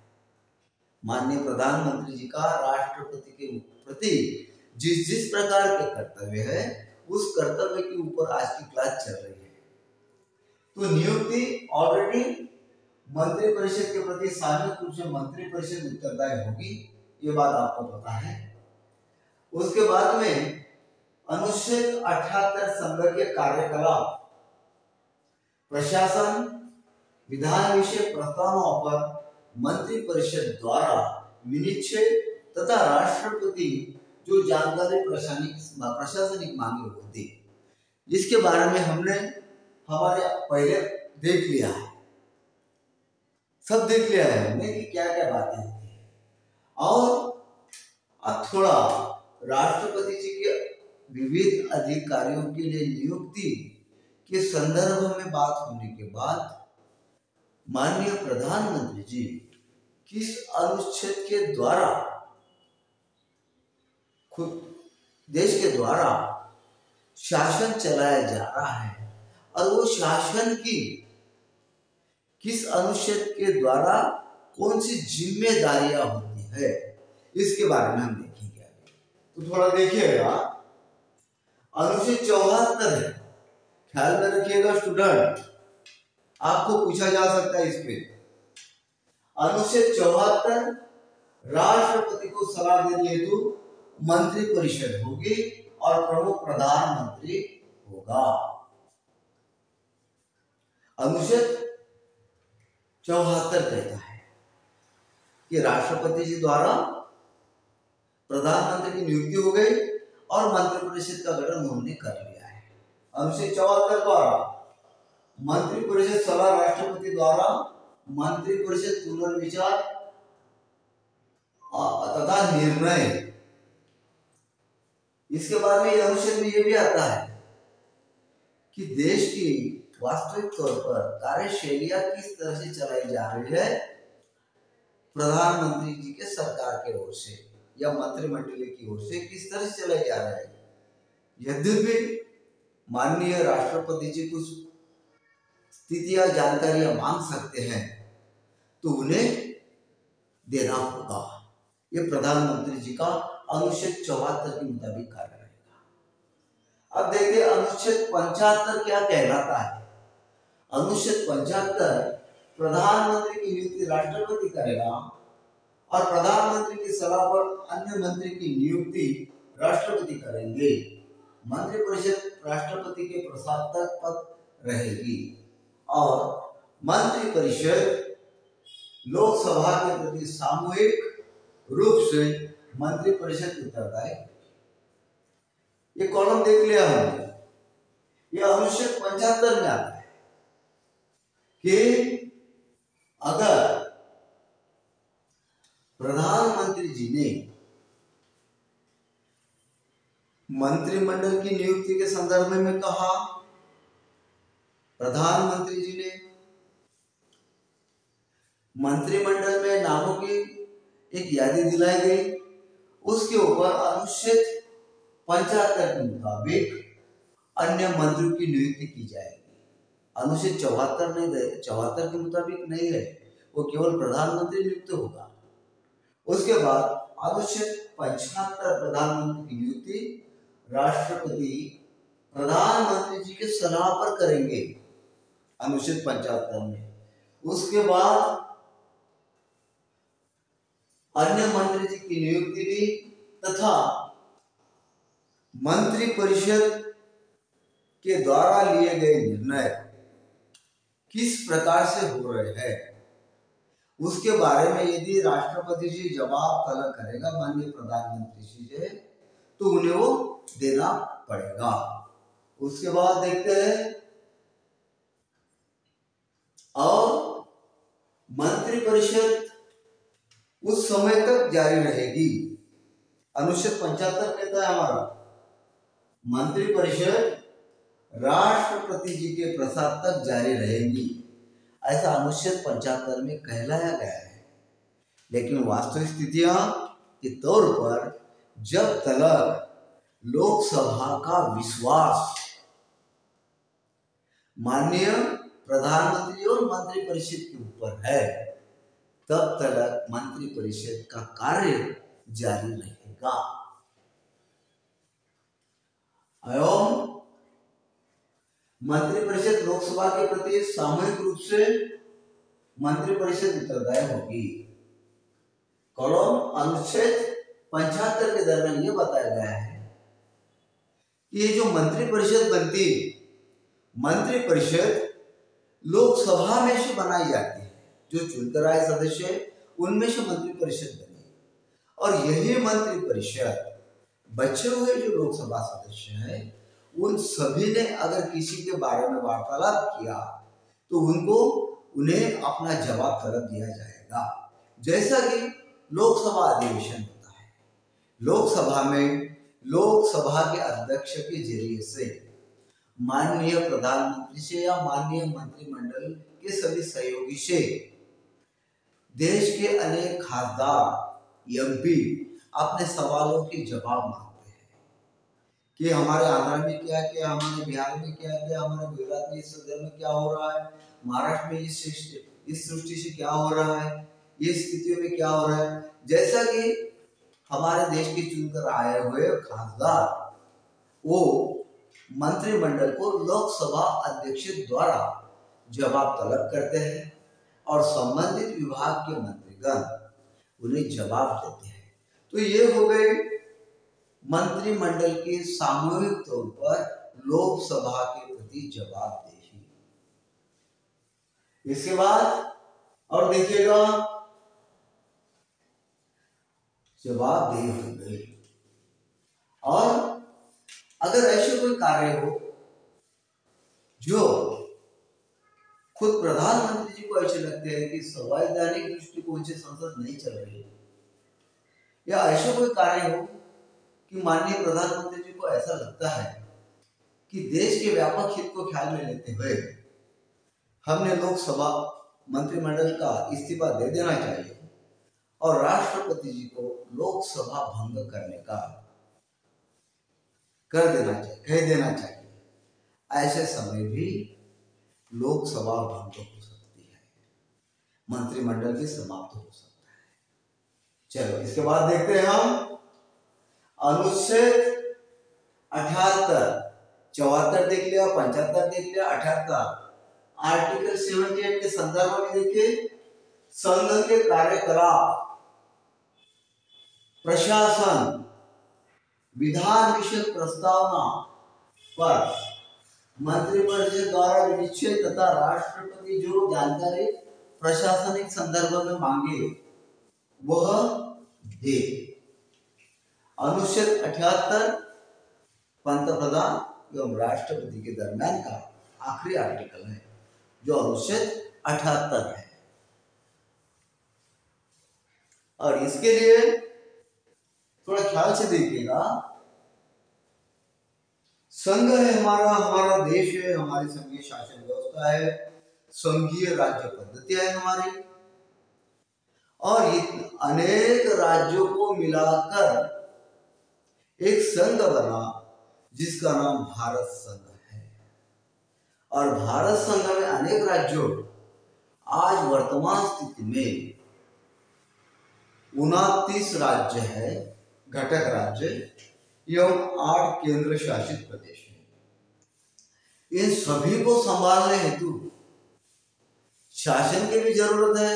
माननीय प्रधानमंत्री जी का राष्ट्रपति के प्रति जिस जिस प्रकार के कर्तव्य है उस कर्तव्य के ऊपर आज की क्लास चल रही है। तो नियुक्ति ऑलरेडी मंत्रिपरिषद के प्रति सामूहिक रूप से मंत्रिपरिषद उत्तरदायी होगी, ये बात आपको पता है। उसके बाद में अनुच्छेद 78 संघ के कार्यकलाप, प्रशासन, विधान विषय प्रस्तावों पर मंत्रिपरिषद द्वारा विनिश्चय तथा राष्ट्रपति जो जानकारी प्रशासनिक मांगे होती, जिसके बारे में हमने हमारे पहले देख लिया है, सब देख लिया है हमने कि क्या क्या बातें होती है। और अब थोड़ा राष्ट्रपति जी के विविध अधिकारियों के लिए नियुक्ति के संदर्भ में बात होने के बाद माननीय प्रधानमंत्री जी किस अनुच्छेद के द्वारा खुद देश के द्वारा शासन चलाया जा रहा है और वो शासन की किस अनुच्छेद के द्वारा कौन सी जिम्मेदारियां होती है, इसके बारे में हम देखेंगे। तो थोड़ा देखिएगा, अनुच्छेद 74 है, ख्याल में रखिएगा स्टूडेंट, आपको पूछा जा सकता है इस पे। अनुच्छेद 74 राष्ट्रपति को सलाह देने हेतु मंत्रिपरिषद होगी और प्रमुख प्रधानमंत्री होगा। अनुच्छेद 74 कहता है कि राष्ट्रपति जी द्वारा प्रधानमंत्री की नियुक्ति हो गई और मंत्रिपरिषद का गठन उन्होंने कर लिया है। अनुच्छेद 74 द्वारा मंत्रिपरिषद सलाह राष्ट्रपति द्वारा मंत्रिपरिषद पुनर्विचार तथा निर्णय। इसके बाद में अनुच्छेद में यह भी आता है कि देश की वास्तविक तौर पर कार्यशैलियां किस तरह से चलाई जा रही है प्रधानमंत्री जी के सरकार के ओर से या मंत्रिमंडल की ओर से किस तरह से चलाई जा रहा है। यद्यपि माननीय राष्ट्रपति जी कुछ स्थितियां जानकारियां मांग सकते हैं तो उन्हें देना होगा। ये प्रधानमंत्री जी का अनुच्छेद 74 के मुताबिक कार्य रहेगा। अब देखिए अनुच्छेद 75 क्या कहलाता है। अनुच्छेद 75 प्रधानमंत्री की नियुक्ति राष्ट्रपति करेगा और प्रधानमंत्री की सलाह पर अन्य मंत्री की नियुक्ति राष्ट्रपति करेंगे। मंत्रिपरिषद राष्ट्रपति के प्रशासक पद रहेगी और मंत्रिपरिषद लोकसभा के प्रति सामूहिक रूप से मंत्रिपरिषद उत्तरदायी। ये कॉलम देख लिया हमने, ये अनुच्छेद 75 में आता है कि अगर प्रधानमंत्री जी ने मंत्रिमंडल की नियुक्ति के संदर्भ में कहा, प्रधानमंत्री जी ने मंत्रिमंडल में नामों की एक यादी दिलाई गई उसके ऊपर अनुच्छेद 75 के मुताबिक अन्य मंत्रियों की नियुक्ति की जाएगी। अनुच्छेद 74 के मुताबिक नहीं है, वो केवल प्रधानमंत्री नियुक्त होगा। उसके बाद अनुच्छेद 75 प्रधानमंत्री की नियुक्ति राष्ट्रपति प्रधानमंत्री जी के सलाह पर करेंगे, अनुच्छेद 75 में। उसके बाद अन्य मंत्री जी की नियुक्ति भी तथा मंत्री परिषद के द्वारा लिए गए निर्णय किस प्रकार से हो रहे हैं उसके बारे में यदि राष्ट्रपति जी जवाब तलब करेगा माननीय प्रधानमंत्री जी से, तो उन्हें वो देना पड़ेगा। उसके बाद देखते हैं, और मंत्री परिषद उस समय तक जारी रहेगी। अनुच्छेद 75 कहता है हमारा मंत्री परिषद राष्ट्रपति जी के प्रसाद तक जारी रहेगी, ऐसा अनुच्छेद 75 में कहलाया गया है। लेकिन वास्तविक स्थितियां के तौर पर जब तक लोकसभा का विश्वास माननीय प्रधानमंत्री और मंत्री परिषद के ऊपर है, तब तक मंत्री परिषद का कार्य जारी रहेगा। एवं मंत्री परिषद लोकसभा के प्रति सामूहिक रूप से मंत्री परिषद उत्तरदायी होगी। कॉलम अनुच्छेद 75 के दरमियान ये बताया गया है कि ये जो मंत्री परिषद बनती, मंत्री परिषद लोकसभा में से बनाई जाती है। जो चुनकर आए सदस्य उनमें से मंत्री परिषद बनी, और यही मंत्री परिषद बचे हुए जो लोकसभा सदस्य हैं उन सभी ने अगर किसी के बारे में वार्तालाप किया तो उन्हें अपना जवाब तलब दिया जाएगा। जैसा कि लोकसभा अधिवेशन होता है, लोकसभा में लोकसभा के अध्यक्ष के जरिए से माननीय प्रधानमंत्री से या माननीय मंत्रिमंडल के सभी सहयोगी से देश के अनेक खासदार एमपी अपने सवालों के जवाब मांगते हैं कि हमारे आंध्र में क्या किया, हमारे बिहार में क्या किया, हमारे गुजरात में इस संदर्भ में क्या हो रहा है, महाराष्ट्र में इस सृष्टि से क्या हो रहा है, ये स्थितियों में क्या हो रहा है। जैसा कि हमारे देश के चुनकर आए हुए खासदार वो मंत्रिमंडल को लोकसभा अध्यक्ष द्वारा जवाब तलब करते हैं और संबंधित विभाग के मंत्रीगण उन्हें जवाब देते हैं। तो ये हो गई मंत्रिमंडल की सामूहिक तौर पर लोकसभा के प्रति जवाबदेही। इसके बाद और देखिएगा, जवाबदेही हो गई। और अगर ऐसे कोई कार्य हो जो खुद प्रधानमंत्री जी को ऐसे लगते हैं कि संवैधानिक दृष्टिकोण से संसद नहीं चल रही, या ऐसा कोई कार्य हो कि माननीय प्रधानमंत्री जी को ऐसा लगता है कि देश के व्यापक हित को ख्याल में लेते हुए हमने लोकसभा मंत्रिमंडल का इस्तीफा दे देना चाहिए और राष्ट्रपति जी को लोकसभा भंग करने का कह देना चाहिए, ऐसे समय भी लोकसभा भंग हो सकती है, मंत्रिमंडल भी समाप्त हो सकता है। चलो इसके बाद देखते हैं हम अनुच्छेद 78, 74 देख लिया, 75 देख लिया, 78 आर्टिकल 78 के संदर्भ में देखिए, संघ के कार्यकलाप, प्रशासन, विधान विषयक प्रस्तावना पर मंत्रिपरिषद द्वारा निश्चय तथा राष्ट्रपति जो जानकारी प्रशासनिक संदर्भ में मांगे वह दे। अनुच्छेद 78 पंतप्रधान एवं राष्ट्रपति के दरमियान का आखिरी आर्टिकल है, जो अनुच्छेद 78 है। और इसके लिए थोड़ा ख्याल से देखिएगा, संघ है हमारा देश है, हमारी संघीय शासन व्यवस्था है, संघीय राज्य पद्धति है हमारी, और अनेक राज्यों को मिलाकर एक संघ बना जिसका नाम भारत संघ है। और भारत संघ में अनेक राज्यों, आज वर्तमान स्थिति में 29 राज्य है, घटक राज्य एवं 8 केंद्र शासित प्रदेश हैं। इन सभी को संभालने हेतु शासन की भी जरूरत है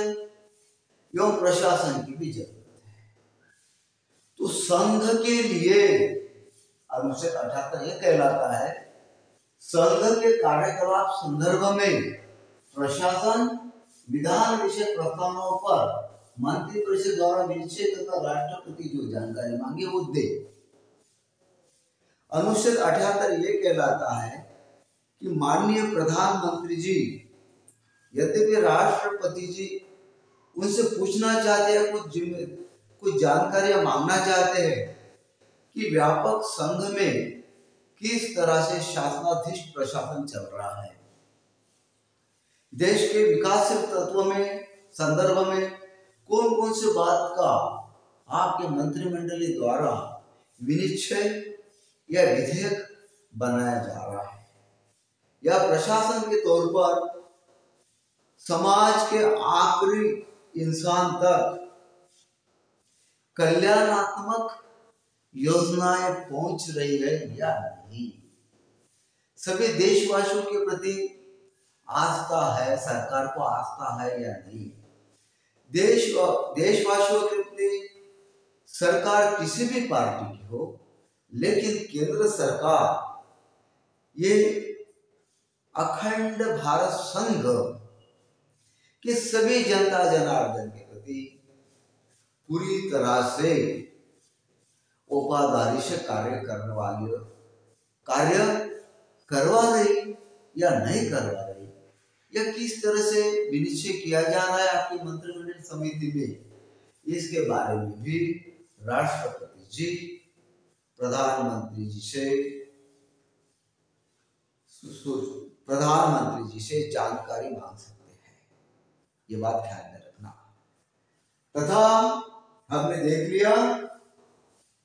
एवं प्रशासन की भी जरूरत है। तो संघ के लिए अनुच्छेद 78 यह कहलाता है, संघ के कार्यकलाप संदर्भ में प्रशासन विधान विषय प्रस्तावों पर मंत्रिपरिषद द्वारा निश्चय तथा राष्ट्रपति जो जानकारी मांगे वो दे। अनुच्छेद 78 ये कहलाता है कि माननीय प्रधानमंत्री जी, यद्यपि राष्ट्रपति जी उनसे पूछना चाहते हैं, कुछ जानकारियां मांगना चाहते हैं कि व्यापक संघ में किस तरह से शासनाधीश प्रशासन चल रहा है, देश के विकासशील तत्व में संदर्भ में कौन कौन से बात का आपके मंत्रिमंडलीय द्वारा विनिश्चय या विधेयक बनाया जा रहा है, या प्रशासन के तौर पर समाज के आखिरी इंसान तक कल्याणात्मक योजनाएं पहुंच रही है या नहीं, सभी देशवासियों के प्रति आस्था है, सरकार को आस्था है या नहीं, देशवासियों के प्रति सरकार किसी भी पार्टी की हो, लेकिन केंद्र सरकार ये अखंड भारत संघ के सभी जनता जनार्दन के प्रति पूरी तरह से औपचारिक से कार्य करवा रही या नहीं करवा रही, या किस तरह से विनिश्चय किया जा रहा है आपकी मंत्रिमंडल समिति में, इसके बारे में भी राष्ट्रपति जी प्रधानमंत्री जी से जानकारी मांग सकते हैं। ये बात ध्यान में रखना। तथा हमने देख लिया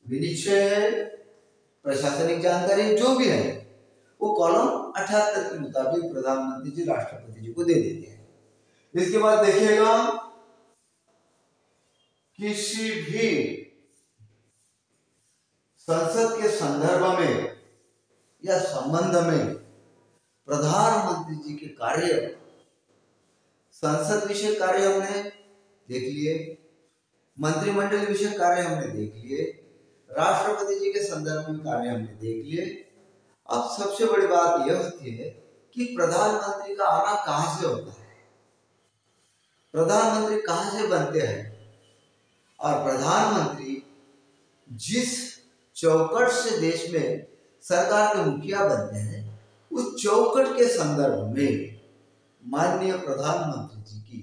विनिश्चय, प्रशासनिक जानकारी जो भी है वो कॉलम 78 के मुताबिक प्रधानमंत्री जी राष्ट्रपति जी को दे देते हैं। इसके बाद देखिएगा, किसी भी संसद के संदर्भ में या संबंध में प्रधानमंत्री जी के कार्य, संसद विषय कार्य हमने देख लिए, मंत्रिमंडल विषय कार्य हमने देख लिए, राष्ट्रपति जी के संदर्भ में कार्य हमने देख लिए। अब सबसे बड़ी बात यह होती है कि प्रधानमंत्री का आना कहां से होता है, प्रधानमंत्री कहां से बनते हैं, और प्रधानमंत्री जिस चौकट से देश में सरकार के मुखिया बनते हैं, उस चौकट के संदर्भ में माननीय प्रधानमंत्री जी की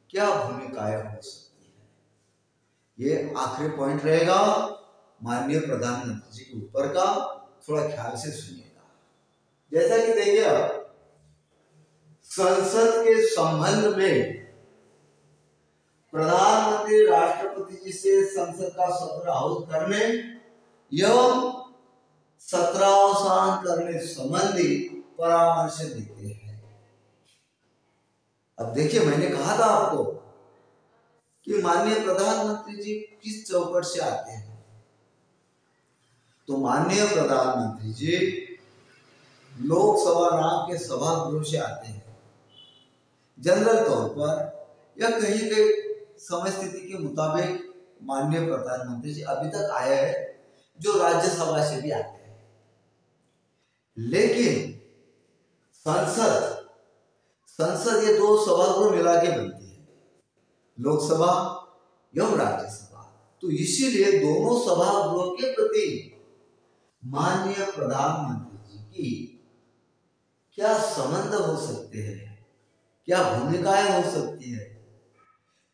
क्या भूमिकाएं हो सकती है, ये आखिरी पॉइंट रहेगा माननीय प्रधानमंत्री जी के ऊपर का, थोड़ा ख्याल से सुनिएगा। जैसा कि देखिए, संसद के संबंध में प्रधानमंत्री राष्ट्रपति जी से संसद का सत्र आहूत करने एवं सत्रावसान करने संबंधी परामर्श देते हैं। अब देखिए, मैंने कहा था आपको कि माननीय प्रधानमंत्री जी किस चौकट से आते हैं, तो माननीय प्रधानमंत्री जी लोकसभा नाम के सभागृह से आते हैं। जनरल तौर पर या कहीं कहीं समय स्थिति के मुताबिक माननीय प्रधानमंत्री जी अभी तक आए हैं जो राज्यसभा से भी आते हैं, लेकिन संसद ये 2 सभागृह मिला के बनती है, लोकसभा एवं राज्यसभा। तो इसीलिए दोनों सभागृह के प्रति माननीय प्रधानमंत्री जी की क्या संबंध हो सकते हैं, क्या भूमिकाएं हो सकती है,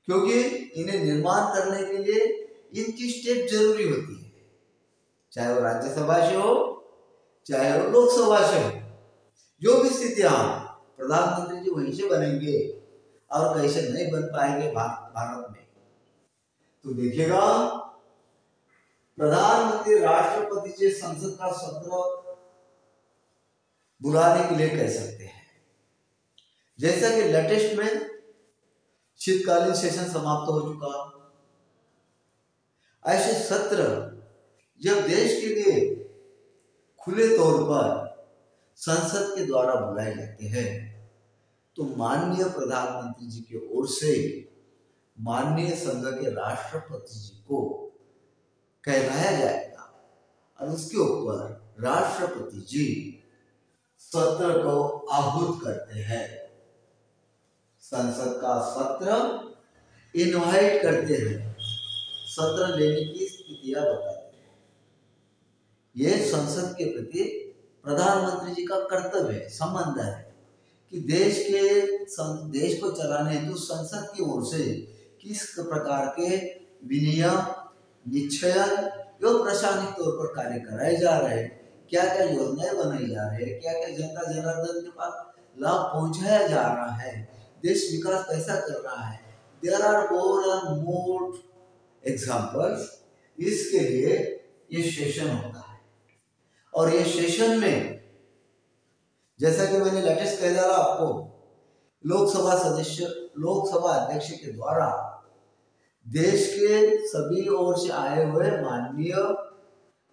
क्योंकि इन्हें निर्माण करने के लिए इनकी स्टेट जरूरी होती है, चाहे वो राज्यसभा से हो चाहे वो लोकसभा से हो। जो भी स्थितियां प्रधानमंत्री जी वहीं से बनेंगे और कैसे नहीं बन पाएंगे भारत में, तो देखिएगा, प्रधानमंत्री राष्ट्रपति से संसद का सत्र बुलाने के लिए कह सकते हैं। जैसा कि लेटेस्ट में शीतकालीन सेशन समाप्त हो चुका, ऐसे सत्र जब देश के लिए खुले तौर पर संसद के द्वारा बुलाए जाते हैं तो माननीय प्रधानमंत्री जी की ओर से माननीय संघ के राष्ट्रपति जी को कहलाया जाएगा और उसके ऊपर राष्ट्रपति जी सत्र को आहूत करते हैं। संसद का सत्र इनवाइट करते हैं, सत्र लेने की स्थितियां बताते हैं। यह संसद के प्रति प्रधानमंत्री जी का कर्तव्य है, संबंध है कि देश को चलाने हेतु संसद की ओर से किस प्रकार के विनियम, निश्चयन एवं प्रशासनिक तौर पर कार्य कराए जा रहे हैं, क्या क्या योजनाएं बनाई जा रही है, क्या क्या जनता जनार्दन के पास लाभ पहुंचाया जा रहा है, देश विकास कैसा कर रहा है। There are more examples. इसके लिए ये सेशन होता है और ये सेशन में जैसा कि मैंने लेटेस्ट कह दिया आपको, लोकसभा अध्यक्ष के द्वारा देश के सभी ओर से आए हुए माननीय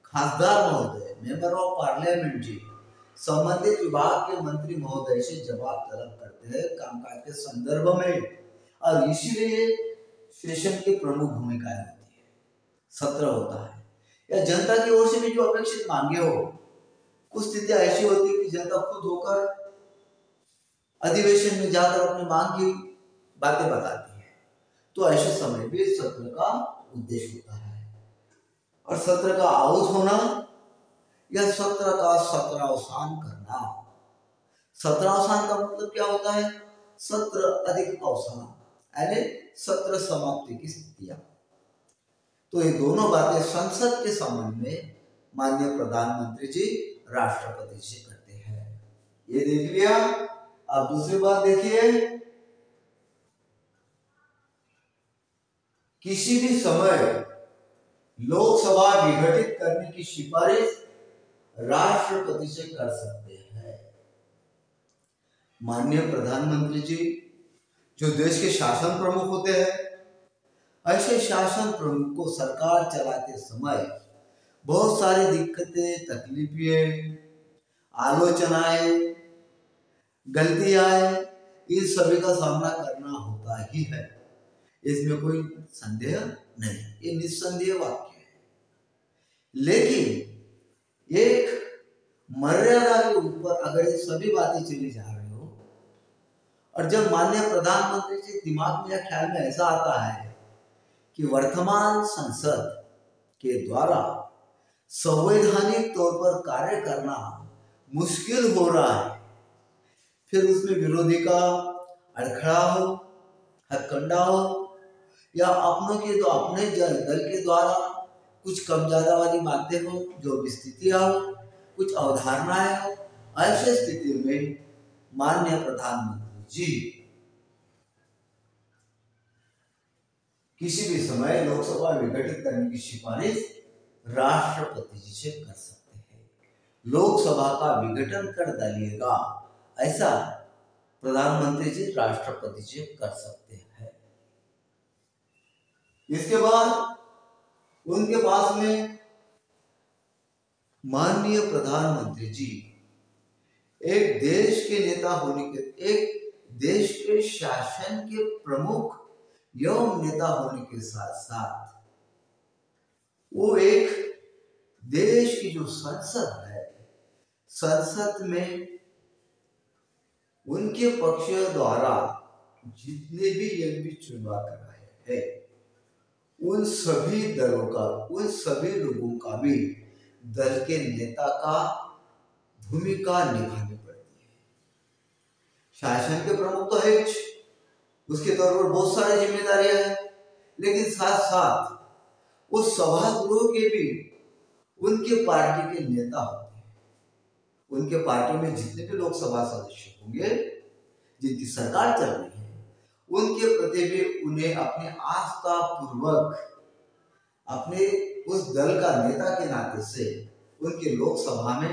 खासदार महोदय, मेंबर ऑफ पार्लियामेंट जी संबंधित विभाग के मंत्री महोदय से जवाब तलब करते हैं कामकाज के संदर्भ में, और इसीलिए सेशन की प्रमुख भूमिका होती है, सत्र होता है। या जनता की ओर से भी जो अपेक्षित मांगे हो, कुछ स्थितियां ऐसी होती है कि जनता खुद होकर अधिवेशन में जाकर अपनी मांग की बातें बताती है, तो ऐसे समय भी सत्र का उद्देश्य होता है। और सत्र का आहूत होना या सत्र का सत्रावसान करना। सत्रावसान का मतलब क्या होता है? सत्र अधिक अवसान, यानी सत्र समाप्ति की स्थितियां। तो ये दोनों बातें संसद के संबंध में माननीय प्रधानमंत्री जी राष्ट्रपति जी करते हैं। ये देख लिया। अब दूसरी बात देखिए, किसी भी समय लोकसभा विघटित करने की सिफारिश राष्ट्रपति से कर सकते हैं। माननीय प्रधानमंत्री जी जो देश के शासन प्रमुख होते हैं, ऐसे शासन प्रमुख को सरकार चलाते समय बहुत सारी दिक्कतें, तकलीफें, आलोचनाएं, गलतियां, इन सभी का सामना करना होता ही है, इसमें कोई संदेह नहीं, ये निस्संदेह वाक्य है। लेकिन एक मर्यादा के ऊपर अगर ये सभी बातें चली जा रही हो, और जब माननीय प्रधानमंत्री जी दिमाग में या ख्याल में ऐसा आता है कि वर्तमान संसद के द्वारा संवैधानिक तौर पर कार्य करना मुश्किल हो रहा है, फिर उसमें विरोधी का अड़खड़ा हो, हथकंडा हो, या अपनों के तो अपने दल के द्वारा कुछ कम ज्यादा वाली बातें हो, जो भी स्थितियां हो, कुछ अवधारणाएं हो, ऐसे स्थिति में माननीय प्रधानमंत्री जी किसी भी समय लोकसभा विघटित करने की सिफारिश राष्ट्रपति जी से कर सकते हैं। लोकसभा का विघटन कर डालिएगा, ऐसा प्रधानमंत्री जी राष्ट्रपति जी कर सकते हैं। इसके बाद उनके पास में माननीय प्रधानमंत्री जी एक देश के नेता होने के, एक देश के शासन के प्रमुख एवं नेता होने के साथ साथ वो एक देश की जो संसद है, संसद में उनके पक्ष द्वारा जितने भी एमपी चुनाव कराए हैं, उन सभी दलों का, उन सभी लोगों का भी दल के नेता का भूमिका निभानी पड़ती है। शासन के प्रमुख तो है, उसके तौर पर बहुत सारी जिम्मेदारियां हैं, लेकिन साथ साथ उस सभागृह के भी उनके पार्टी के नेता होते हैं। उनके पार्टी में जितने भी लोकसभा सदस्य होंगे, जिनकी सरकार चल रही है, उनके प्रति भी उन्हें अपने आस्था पूर्वक अपने उस दल का नेता के नाते से उनके लोकसभा में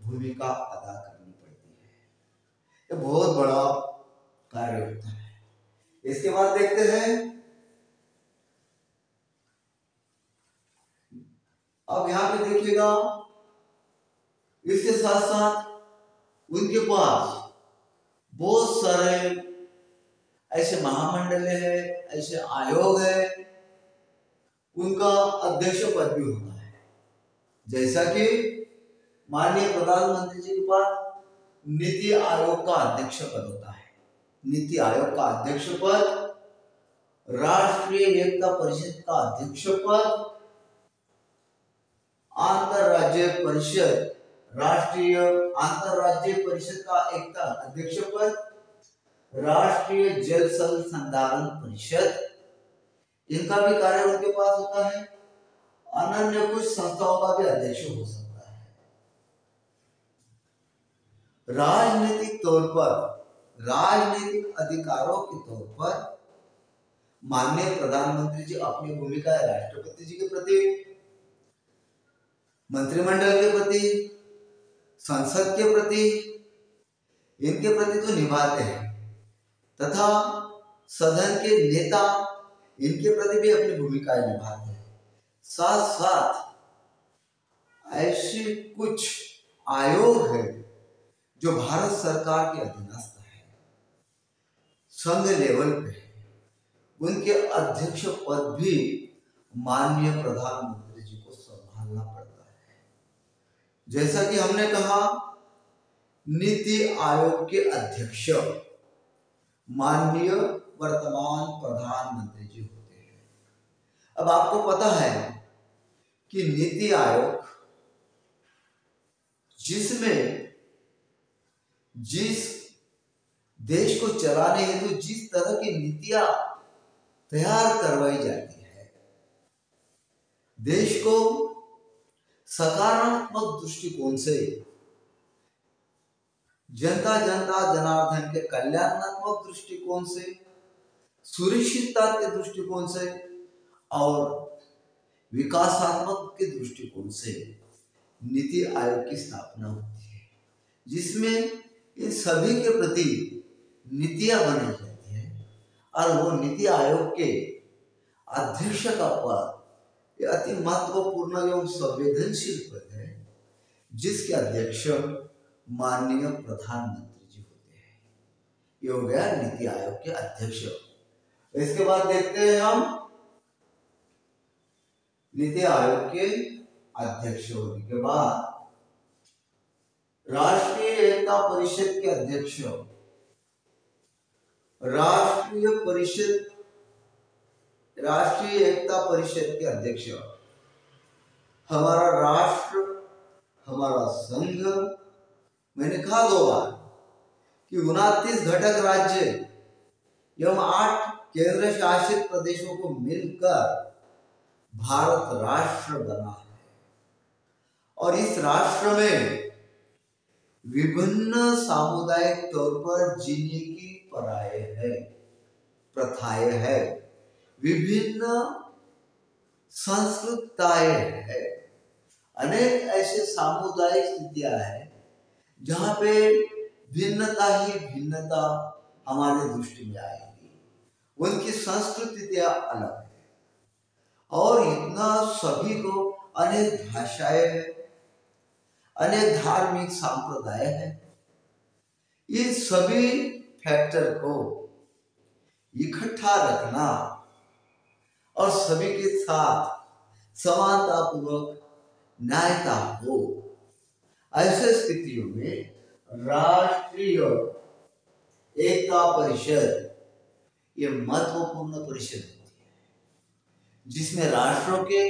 भूमिका अदा करनी पड़ती है। ये बहुत बड़ा कार्य होता है। इसके बाद देखते हैं, अब यहाँ पे देखिएगा, इसके साथ साथ उनके पास बहुत सारे ऐसे महामंडल है, ऐसे आयोग है, उनका अध्यक्ष पद भी होता है। जैसा कि माननीय प्रधानमंत्री जी के पास नीति आयोग का अध्यक्ष पद होता है। नीति आयोग का अध्यक्ष पद, राष्ट्रीय एकता परिषद का अध्यक्ष पद, अंतरराज्य परिषद, राष्ट्रीय अंतरराज्य परिषद का एकता अध्यक्ष पद, राष्ट्रीय जल संधारण परिषद, इनका भी कार्य उनके पास होता है। अन्य कुछ संस्थाओं का भी अध्यक्ष हो सकता है। राजनीतिक तौर पर, राजनीतिक अधिकारों के तौर पर माननीय प्रधानमंत्री जी अपनी भूमिका राष्ट्रपति जी के प्रति, मंत्रिमंडल के प्रति, संसद के प्रति, इनके प्रति तो निभाते हैं, तथा सदन के नेता, इनके प्रति भी अपनी भूमिकाएं निभाते हैं। साथ साथ ऐसे कुछ आयोग है जो भारत सरकार के अधीनस्थ है, संघ लेवल पे है, उनके अध्यक्ष पद भी माननीय प्रधानमंत्री जी को संभालना पड़ता है। जैसा कि हमने कहा, नीति आयोग के अध्यक्ष माननीय वर्तमान प्रधानमंत्री जी होते हैं। अब आपको पता है कि नीति आयोग, जिसमें जिस देश को चलाने हेतु जिस तरह की नीतियां तैयार करवाई जाती है, देश को सकारात्मक दृष्टिकोण से, जनता जनार्दन के कल्याणात्मक दृष्टिकोण से, सुरक्षितता के दृष्टिकोण से और विकासात्मक के दृष्टिकोण से नीति आयोग की स्थापना होती है, जिसमें इन सभी के प्रति नीतियां बनाई जाती है। और वो नीति आयोग के अध्यक्ष का पद ये अति महत्वपूर्ण एवं संवेदनशील पद है, जिसके अध्यक्ष माननीय प्रधानमंत्री जी होते हैं। ये हो गया नीति आयोग के अध्यक्ष। इसके बाद देखते हैं हम नीति आयोग के अध्यक्ष होने के बाद राष्ट्रीय एकता परिषद के अध्यक्ष, राष्ट्रीय एकता परिषद के अध्यक्ष, हमारा राष्ट्र, हमारा संघ, मैंने कहा 2 बार कि 29 घटक राज्य एवं 8 केंद्र शासित प्रदेशों को मिलकर भारत राष्ट्र बना है। और इस राष्ट्र में विभिन्न सामुदायिक तौर पर जीने की प्रथाएं है, विभिन्न संस्कृताएं है, अनेक ऐसे सामुदायिक स्थितियां हैं जहां पे भिन्नता ही भिन्नता हमारे दृष्टि में आएगी। उनकी संस्कृतियां अलग है और इतना सभी को अनेक भाषाएं हैं, अनेक धार्मिक संप्रदाय हैं। इन सभी फैक्टर को इकट्ठा रखना और सभी के साथ समानता पूर्वक न्यायता हो, ऐसे स्थितियों में राष्ट्रीय एकता परिषद ये महत्वपूर्ण परिषद होती है, जिसमें राष्ट्रों के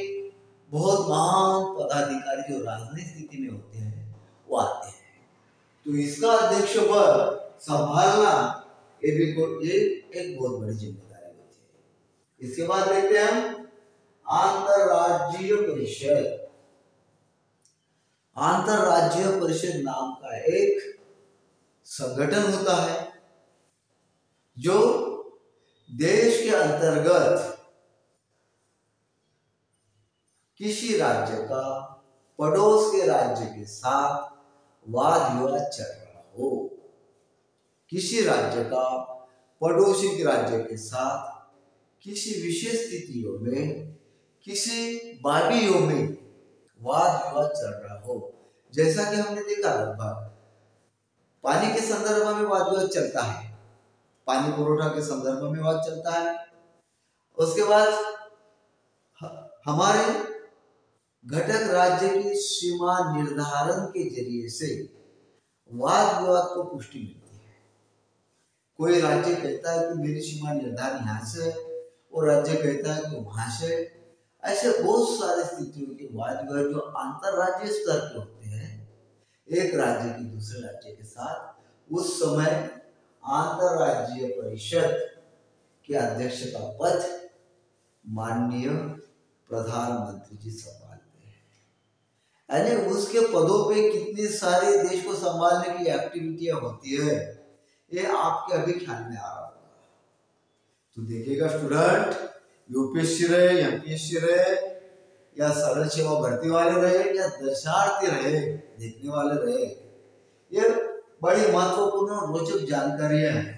बहुत महान पदाधिकारी जो राजनीतिक स्थिति में होते हैं वो आते हैं। तो इसका अध्यक्ष पद संभालना ये एक बहुत बड़ी जिम्मेदारी होती है। इसके बाद देखते हैं हम अंतरराज्यीय परिषद। अंतरराज्यीय परिषद नाम का एक संगठन होता है जो देश के अंतर्गत किसी राज्य का पड़ोस के राज्य के साथ वाद विवाद चल रहा हो, किसी राज्य का पड़ोसी के राज्य के साथ किसी विशेष स्थितियों में, किसी बाबियों में वाद विवाद चल रहा हो। जैसा कि हमने देखा लगभग पानी के संदर्भ में वाद विवाद चलता है, पानी पुरोठा के संदर्भ में वाद चलता है। उसके बाद हमारे घटक राज्य की सीमा निर्धारण के जरिए से वाद विवाद को पुष्टि मिलती है। कोई राज्य कहता है कि मेरी सीमा निर्धारण यहाँ से है, और राज्य कहता है कि वहां से। ऐसे बहुत सारे स्थितियों के वाद विवाद जो अंतरराज्यीय स्तर के होते हैं, एक राज्य की दूसरे राज्य के साथ, उस समय अंतरराज्यीय परिषद के अध्यक्ष का पद माननीय प्रधानमंत्री जी संभालते हैं। यानी उसके पदों पे कितनी सारे देश को संभालने की एक्टिविटियां होती है, ये आपके अभी ख्याल में आ रहा होगा। तो देखिएगा स्टूडेंट, यूपीएससी रहे, एमपीएससी रहे, या सरल सेवा भर्ती वाले रहे, या दर्शनार्थी रहे, देखने वाले रहे, ये बड़ी महत्वपूर्ण और रोचक जानकारियां हैं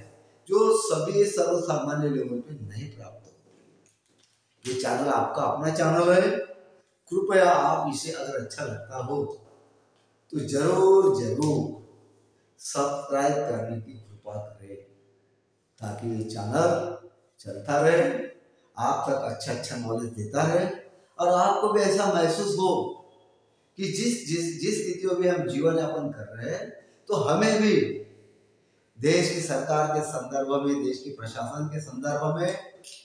जो सभी सर्वसामान्य लेवल पे नहीं प्राप्त होती। ये चैनल आपका अपना चैनल है, कृपया आप इसे अगर अच्छा लगता हो तो जरूर जरूर सब्सक्राइब करने की कृपा करें, ताकि ये चैनल चलता रहे, आप तक अच्छा अच्छा नॉलेज देता रहे, और आपको भी ऐसा महसूस हो कि जिस स्थितियों में हम जीवन यापन कर रहे हैं, तो हमें भी देश की सरकार के संदर्भ में, देश के प्रशासन के संदर्भ में,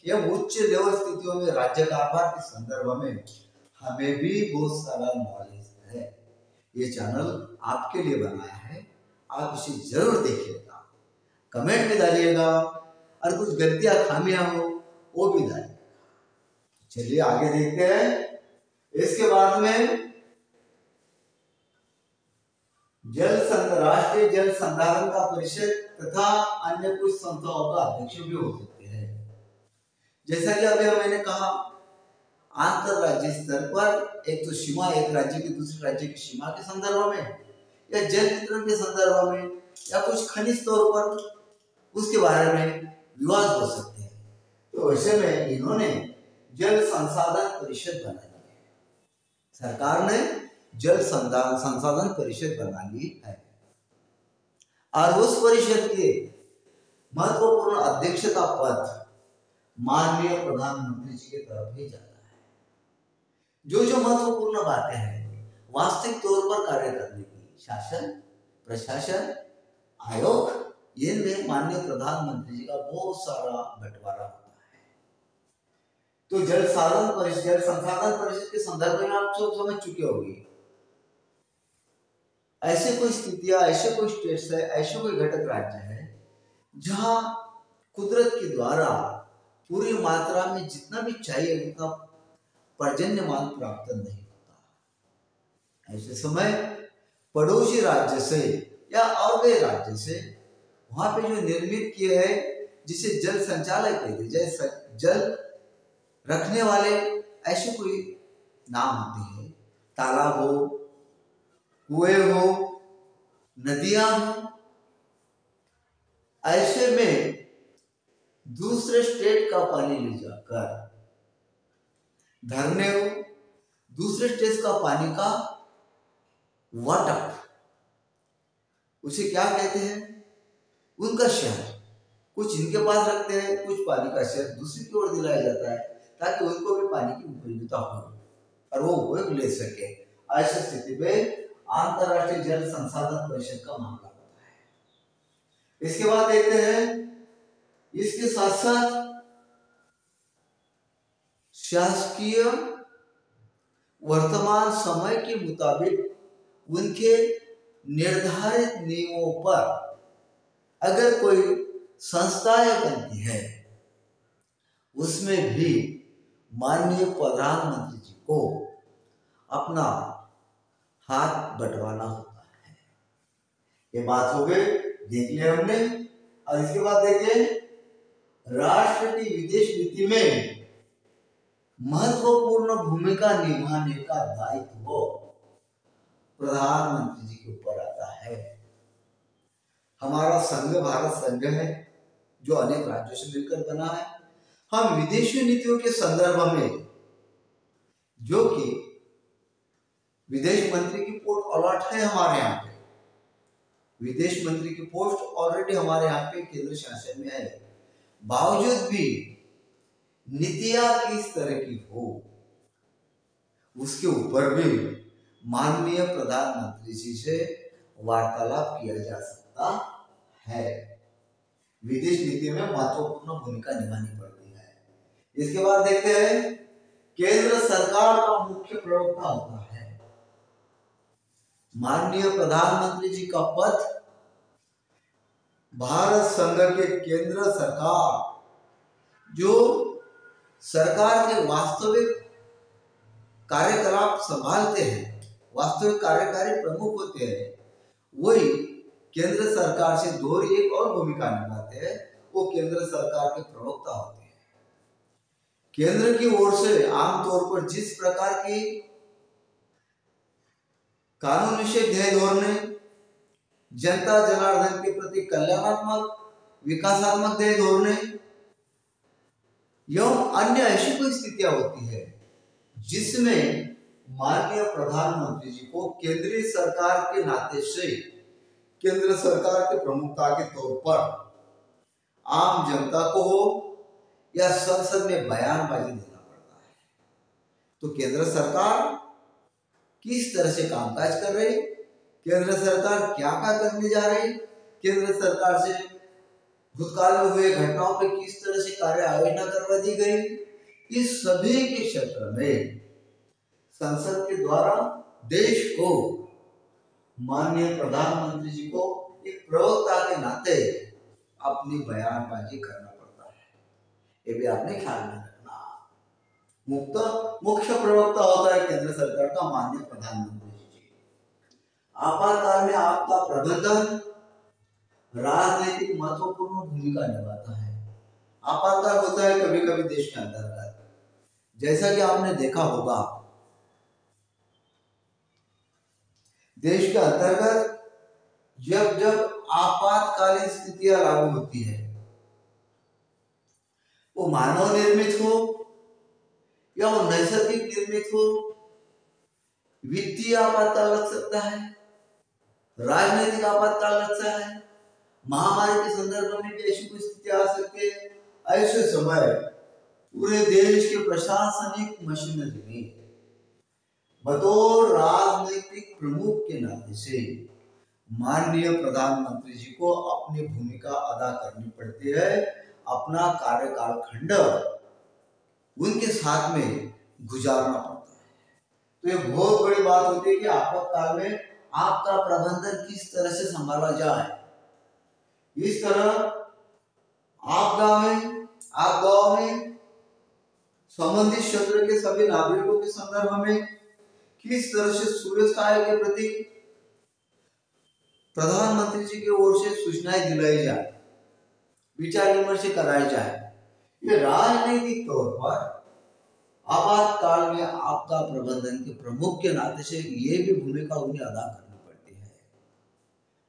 या उच्च लेवल स्थितियों में राज्य कारभार के संदर्भ में हमें भी बहुत सारा नॉलेज है। ये चैनल आपके लिए बनाया है, आप इसे जरूर देखिएगा, कमेंट में डालिएगा, और कुछ गलतियां खामियां हो वो भी डालिएगा। चलिए आगे देखते हैं। इसके बाद में राष्ट्रीय जल संधारण का परिषद तथा अन्य कुछ संस्थाओं का अध्यक्ष भी हो सकते हैं। जैसा कि अभी मैंने कहा, अंतरराज्यीय स्तर पर एक तो सीमा, एक राज्य की दूसरे राज्य की सीमा के संदर्भ में, या जल वितरण के संदर्भ में, या कुछ खनिज तौर पर उसके बारे में विवाद हो सकते हैं। तो वैसे में इन्होंने जल संसाधन परिषद बना ली है, सरकार ने जल संसाधन परिषद बना ली है, और उस परिषद के महत्वपूर्ण अध्यक्षता पद माननीय प्रधानमंत्री जी की तरफ ही जाता है। जो महत्वपूर्ण बातें हैं वास्तविक तौर पर कार्य करने की, शासन, प्रशासन, आयोग, इनमें माननीय प्रधानमंत्री जी का बहुत सारा बंटवारा होता है। तो जल संसाधन परिषद के संदर्भ में आप सब समझ चुके होंगे। ऐसे कोई स्थितियां, ऐसे कोई स्टेट्स है, ऐसे कोई घटक राज्य है जहां कुदरत के द्वारा पूरी मात्रा में जितना भी चाहिए उतना पर्जन्यमान प्राप्त नहीं होता। ऐसे समय पड़ोसी राज्य से या और गए राज्य से वहां पे जो निर्मित किए है, जिसे जल संचालक कहते हैं, जैसे जल रखने वाले, ऐसे कोई नाम होते हैं, तालाब हो, कुएं हो, नदियां हो, ऐसे में दूसरे स्टेट का पानी ले जाकर धरने हो, दूसरे स्टेट का पानी का वाटर, उसे क्या कहते हैं, उनका शहर, कुछ इनके पास रखते हैं, कुछ पानी का शहर दूसरी की ओर दिलाया जाता है, ताकि उनको भी पानी की उपयोगिता हो और वो उपयोग ले सके। ऐसी स्थिति में अंतरराष्ट्रीय जल संसाधन परिषद का मामला होता है। इसके बाद देखते हैं, इसके साथ साथ शासकीय वर्तमान समय के मुताबिक उनके निर्धारित नियमों पर अगर कोई संस्थाएं बनती है, उसमें भी माननीय प्रधानमंत्री जी को अपना हाथ बंटवाना होता है। ये बात हो गई, देख लिया हमने। और इसके बाद देखिए, राष्ट्र की विदेश नीति में महत्वपूर्ण भूमिका निभाने का दायित्व प्रधानमंत्री जी के ऊपर आता है। हमारा संघ भारत संघ है जो अनेक राज्यों से मिलकर बना है। हम विदेशी नीतियों के संदर्भ में जो कि विदेश मंत्री की पोस्ट अलॉट है हमारे यहाँ पे, विदेश मंत्री की पोस्ट ऑलरेडी हमारे यहाँ पे केंद्र शासन में है, बावजूद भी नीतियां किस तरह की हो उसके ऊपर भी माननीय प्रधानमंत्री जी से वार्तालाप किया जा सकता है। विदेश नीति में महत्वपूर्ण भूमिका निभानी पड़ती है। इसके बाद देखते हैं केंद्र सरकार का मुख्य प्रवक्ता होता है। माननीय प्रधानमंत्री जी का पद भारत संघ के केंद्र सरकार जो सरकार के वास्तविक कार्यकलाप संभालते हैं, वास्तविक कार्यकारी प्रमुख होते हैं, वही केंद्र सरकार से दोहरी एक और भूमिका निभाते हैं, वो केंद्र सरकार के प्रवक्ता होते हैं। केंद्र की ओर से आमतौर पर जिस प्रकार की कानून विषय ध्येय धोरणे, जनता जनार्दन के प्रति कल्याणात्मक विकासात्मक ध्येय धोरणे एवं अन्य ऐसी कोई स्थितियां होती है जिसमें माननीय प्रधानमंत्री जी को केंद्रीय सरकार के नाते से केंद्र सरकार के प्रमुखता के तौर पर आम जनता को हो या संसद में बयानबाजी देना पड़ता है। तो केंद्र सरकार किस तरह से कामकाज कर रही, केंद्र सरकार क्या करने जा रही, केंद्र सरकार से भूतकाल में हुए घटनाओं पे किस तरह से कार्य आयोजना करवा दी गई, इस सभी के क्षेत्र में संसद के द्वारा देश को माननीय प्रधानमंत्री जी को एक प्रवक्ता के नाते अपनी बयानबाजी करना पड़ता है। ये भी आपने ख्याल में रखना। मुख्य प्रवक्ता होता है केंद्र सरकार का माननीय प्रधानमंत्री जी। आपातकाल में आपदा प्रबंधन राजनीतिक महत्वपूर्ण भूमिका निभाता है। आपातकाल होता है कभी कभी देश के अंतर्गत, जैसा कि आपने देखा होगा देश के अंतर्गत जब जब आपातकालीन स्थितियां लागू होती है, वो मानव निर्मित हो या वो नैसर्गिक निर्मित हो, वित्तीय आपातकाल लग सकता है, राजनीतिक आपातकाल लगता है, महामारी के संदर्भ में भी ऐसी कोई स्थिति आ सकती है। ऐसे समय पूरे देश के प्रशासनिक मशीनरी में बतौर राजनीतिक प्रमुख के नाते से माननीय प्रधानमंत्री जी को अपनी भूमिका अदा करनी पड़ती है। अपना कार्यकाल खंड उनके साथ में गुजारना पड़ता है। तो ये बहुत बड़ी बात होती है कि आपातकाल में आपका प्रबंधन किस तरह से संभाला जाए। इस तरह आपदा में संबंधित क्षेत्र के सभी नागरिकों के संदर्भ में किस तरह से सुरक्षा के प्रति प्रधानमंत्री जी की ओर से सूचनाएं दिलाई जाए, विचार विमर्श कराई जाए। ये राजनीतिक तौर पर आपातकाल में आपदा प्रबंधन के प्रमुख के नाते से ये भी भूमिका उन्हें अदा करनी पड़ती है।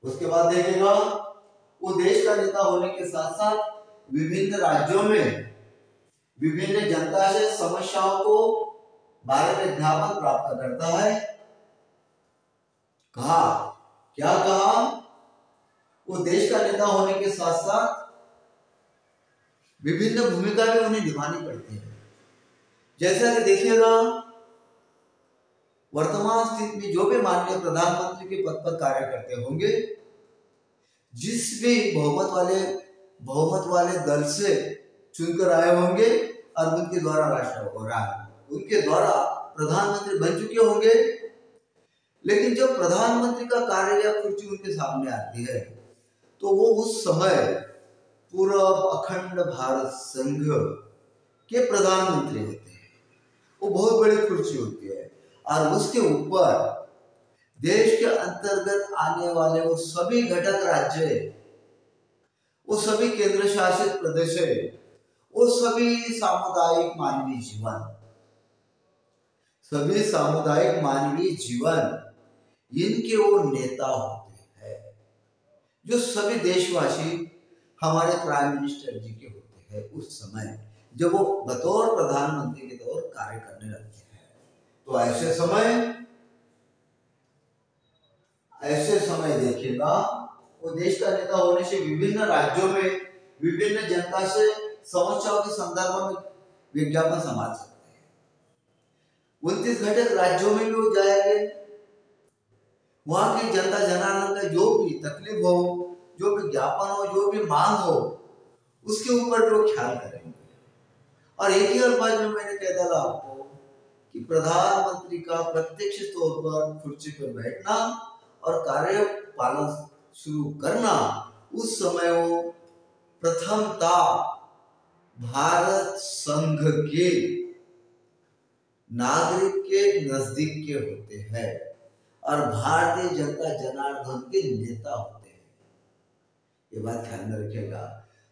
उसके बाद देखेगा वो देश का नेता होने के साथ साथ विभिन्न राज्यों में विभिन्न जनता से समस्याओं को बारे में ध्यान प्राप्त करता है। क्या कहा, वो देश का नेता होने के साथ साथ विभिन्न भूमिका भी उन्हें निभानी पड़ती है। जैसा कि देखिएगा वर्तमान स्थिति में जो भी माननीय प्रधानमंत्री के पद पर कार्य करते होंगे, जिस भी बहुमत वाले दल से चुनकर आए होंगे और उनके द्वारा राष्ट्र हो रहा है, उनके द्वारा प्रधानमंत्री बन चुके होंगे, लेकिन जब प्रधानमंत्री का कार्य या कुर्सी उनके सामने आती है तो वो उस समय पूरा अखंड भारत संघ के प्रधानमंत्री होते हैं। वो बहुत बड़ी कुर्सी होती है और उसके ऊपर देश के अंतर्गत आने वाले वो सभी घटक राज्य, वो सभी केंद्र शासित प्रदेश, वो सभी सामुदायिक मानवीय जीवन सभी सामुदायिक मानवीय जीवन इनके वो नेता होते हैं, जो सभी देशवासी हमारे प्राइम मिनिस्टर जी के होते हैं उस समय जब वो बतौर प्रधानमंत्री के तौर कार्य करने लगते हैं। तो ऐसे समय देखिएगा वो देश का नेता होने से विभिन्न राज्यों में विभिन्न जनता से समस्याओं के संदर्भ में विज्ञापन संभाल सकते हैं। 29 घटक राज्यों में भी वो जाएंगे, वहां की जनता जनार्दन का जो भी तकलीफ हो, जो भी ज्ञापन हो, जो भी मांग हो, उसके ऊपर वो ख्याल करेंगे। और एक ही अल्फाज में मैंने कह डाला आपको कि प्रधानमंत्री का प्रत्यक्ष तौर पर कुर्सी पर बैठना और कार्य पालन शुरू करना, उस समय वो प्रथमता भारत संघ के नागरिक के नजदीक के होते हैं और भारतीय जनता जनार्दन के नेता होते हैं। ये बात ध्यान में रखिएगा।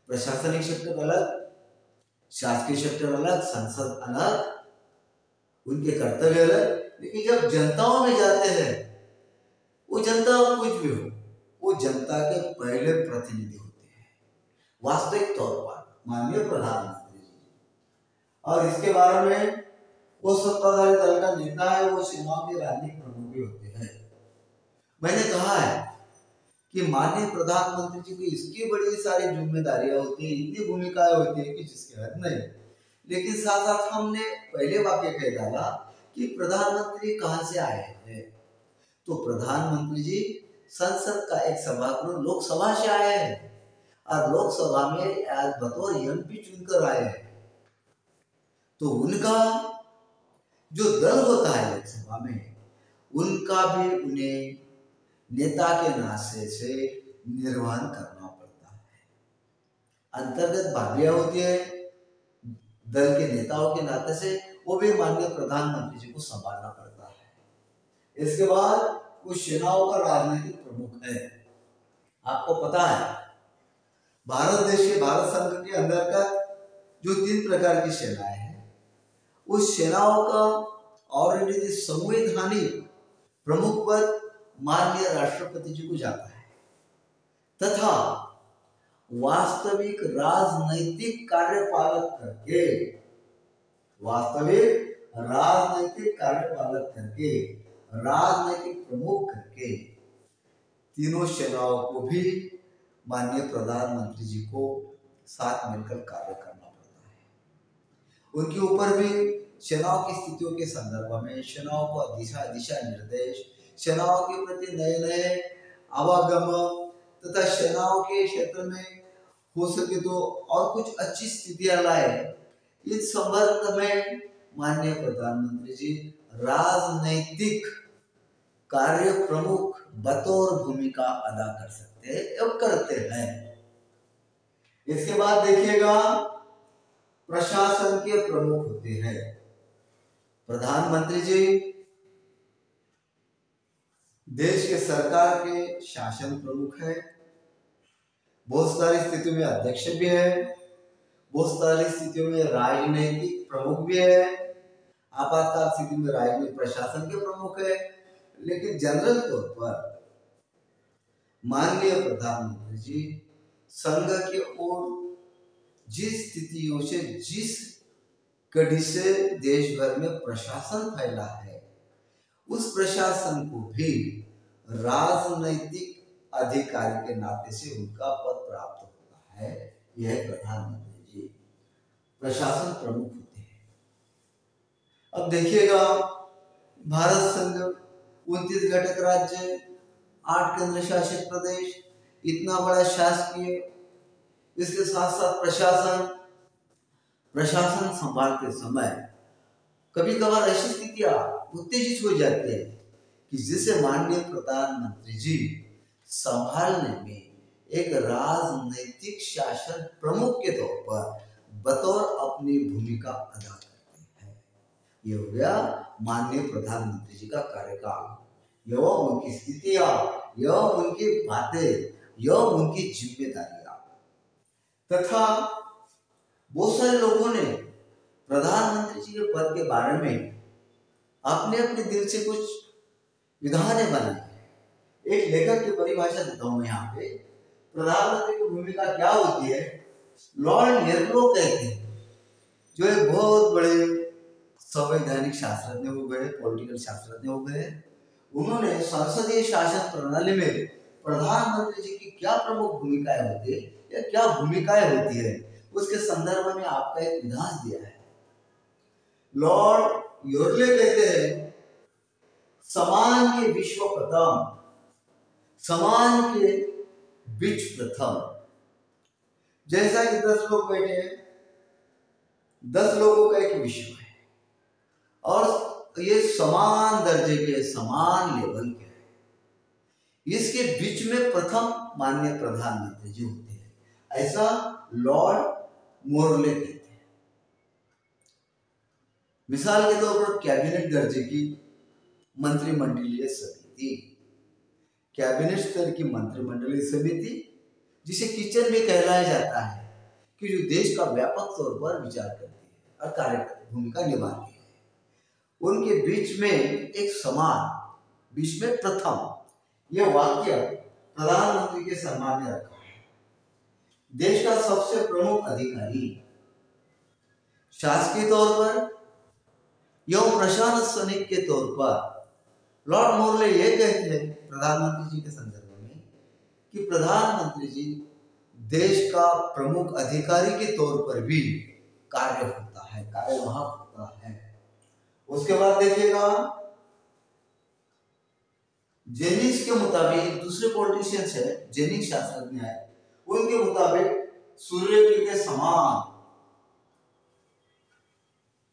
प्रशासनिक सेक्टर अलग, शासकीय सेक्टर अलग, संसद अलग, उनके कर्तव्य अलग, लेकिन जब जनताओं में जाते हैं, वो जनता कुछ भी हो, वो जनता के पहले प्रतिनिधि होते हैं वास्तविक तौर पर माननीय प्रधानमंत्री जी। और इसके बारे में वो सत्ताधारी दल का नेता है, वो सेनाओं के राजनीतिक प्रमुख भी होते हैं। मैंने कहा है कि माननीय प्रधानमंत्री जी की इसकी बड़ी सारी जिम्मेदारियां होती है, इतनी भूमिकाएं होती है कि जिसके हद नहीं। लेकिन साथ साथ हमने पहले वाक्य कह डाला कि प्रधानमंत्री कहां से आए हैं, तो प्रधानमंत्री जी संसद का एक सभागृह लोकसभा से आए हैं और लोकसभा में आज बतौर एमपी चुनकर आए हैं। तो उनका जो दल होता है लोकसभा में, उनका भी उन्हें नेता के नाते से निर्वहन करना पड़ता है। अंतर्गत भावियां होती है दल के नेताओं के नाते से, वो भी माननीय प्रधानमंत्री जी को संभालना पड़ता है। इसके बाद वो सेनाओं का राजनीतिक प्रमुख है। आपको पता है भारत देश के भारत संघ के अंदर का जो 3 प्रकार की सेनाएं हैं, उस सेनाओं का ऑलरेडी संवैधानिक प्रमुख पद माननीय राष्ट्रपति जी को जाता है तथा वास्तविक राजनैतिक कार्यपालक करके राजनैतिक प्रमुख करके तीनों सेनाओं को भी माननीय प्रधानमंत्री जी को साथ मिलकर कार्य करना पड़ता है। उनके ऊपर भी सेनाओं की स्थितियों के संदर्भ में सेनाओं को दिशा निर्देश, सेनाओं के प्रति नए नए आवागम तथा सेनाओं के क्षेत्र में हो सके तो और कुछ अच्छी स्थितियां लाए, इस संबंध में माननीय प्रधानमंत्री जी राजनैतिक कार्य प्रमुख बतौर भूमिका अदा कर सकते हैं एवं करते हैं। इसके बाद देखिएगा प्रशासन के प्रमुख होते हैं। प्रधानमंत्री जी देश के सरकार के शासन प्रमुख है, बहुत सारी स्थितियों में अध्यक्ष भी है, बहुत सारी स्थितियों में राजनीतिक प्रमुख भी है, आपातकाल स्थिति में राजनीतिक प्रशासन के प्रमुख है। लेकिन जनरल तौर पर माननीय प्रधानमंत्री जी संघ की ओर जिस स्थितियों से, जिस कड़ी से देश भर में प्रशासन फैला है, उस प्रशासन को भी राजनैतिक अधिकारी के नाते से उनका पद प्राप्त होता है। यह प्रधानमंत्री जी प्रशासन प्रमुख होते हैं। अब देखिएगा भारत संघ 29 घटक राज्य, 8 केंद्र शासित प्रदेश, इतना बड़ा शासकीय, इसके साथ साथ प्रशासन संभालते समय कभी कभार ऐसी स्थितियां उत्तेजित हो जाती है कि जिसे माननीय प्रधानमंत्री जी संभालने में एक राजनैतिक शासन प्रमुख के तौर पर बतौर अपनी भूमिका अदा करते हैं। यह हो गया माननीय प्रधानमंत्री जी का कार्यकाल, यह उनकी स्थितियां, यह उनकी बातें, यह उनकी जिम्मेदारियां। तथा बहुत सारे लोगों ने प्रधानमंत्री जी के पद के बारे में आपने अपने दिल से कुछ विधानें बनाई। एक लेखक की परिभाषा देता हूं मैं यहाँ पे। प्रधानमंत्री की भूमिका क्या होती है? लॉर्ड येर्लो कहते हैं, जो एक बहुत बड़े संवैधानिक शास्त्रज्ञ हो गए, पॉलिटिकल शास्त्रज्ञ हो गए। उन्होंने संसदीय शासन प्रणाली में प्रधानमंत्री जी की क्या प्रमुख भूमिकाएं होती है या क्या भूमिकाएं होती है, उसके संदर्भ में आपका एक विधान दिया है। लॉर्ड योर्ले कहते हैं, समान के विश्व प्रथम, समान के बीच प्रथम। जैसा कि 10 लोग बैठे हैं, 10 लोगों का एक विश्व है और ये समान दर्जे के, समान लेवल के है। इसके बीच में प्रथम माननीय प्रधानमंत्री जी होते हैं, ऐसा लॉर्ड मोरले कहते हैं। मिसाल के तौर पर कैबिनेट दर्जे की मंत्रिमंडलीय समिति, कैबिनेट स्तर की मंत्रिमंडलीय समिति, जिसे किचन भी कहलाया जाता है, कि जो देश का व्यापक तौर पर विचार करती है और कार्य भूमिका निभाती है। उनके बीच में एक समान, बीच में प्रथम, यह वाक्य प्रधानमंत्री के सम्मान में रखा है। देश का सबसे प्रमुख अधिकारी, शासकीय तौर पर एवं प्रशासनिक के तौर पर लॉर्ड मोरले ये कहते हैं प्रधानमंत्री जी के संदर्भ में कि प्रधानमंत्री जी देश का प्रमुख अधिकारी के तौर पर भी कार्य होता है, कार्यवाहक होता है। उसके बाद देखिएगा, जेनिस के मुताबिक, दूसरे पॉलिटिशियंस है, जेनिस शास्त्रज्ञ है, उनके मुताबिक सूर्य के समान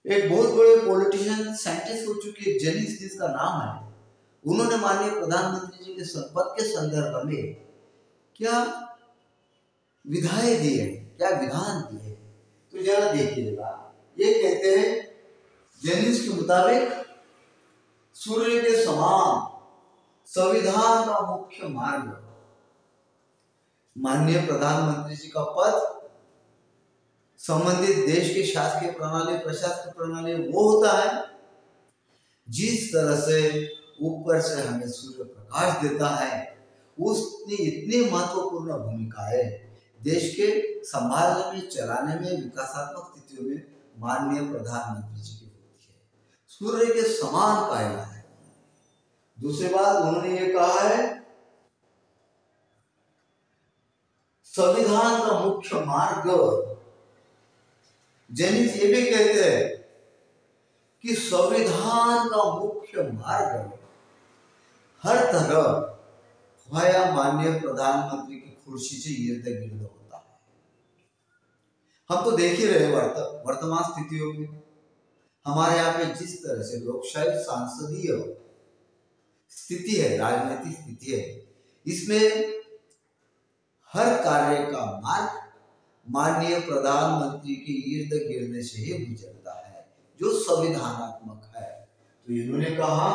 एक बहुत बड़े पॉलिटिशियन, साइंटिस्ट हो चुके जेनिस जिसका नाम है, उन्होंने माननीय प्रधानमंत्री जी के पद के संदर्भ में क्या विधाएं दी है, क्या विधान दिए, तो जरा देखिएगा। ये कहते हैं जेनिस के मुताबिक सूर्य के समान संविधान का मुख्य मार्ग, माननीय प्रधानमंत्री जी का पद संबंधित देश की शासकीय प्रणाली, प्रशासकीय प्रणाली वो होता है जिस तरह से ऊपर से हमें सूर्य प्रकाश देता है, उसने इतनी महत्वपूर्ण भूमिका है देश के संभालने में, चलाने में, विकासात्मक स्थितियों में माननीय प्रधानमंत्री जी की होती है। सूर्य के समान कायला है। दूसरी बात उन्होंने ये कहा है, संविधान का मुख्य मार्ग। जेनिस ये भी कहते हैं कि संविधान का मुख्य मार्ग हर तरह वाया माननीय प्रधानमंत्री की कुर्सी से इर्द गिर्द होता है। हम तो देख ही रहे वर्तमान स्थितियों में हमारे यहाँ पे जिस तरह से लोकशाही सांसदीय स्थिति है, राजनीतिक स्थिति है, इसमें हर कार्य का मार्ग माननीय प्रधानमंत्री के इर्द गिर्द से ही गुजरता है, जो संविधानात्मक है। तो इन्होंने कहा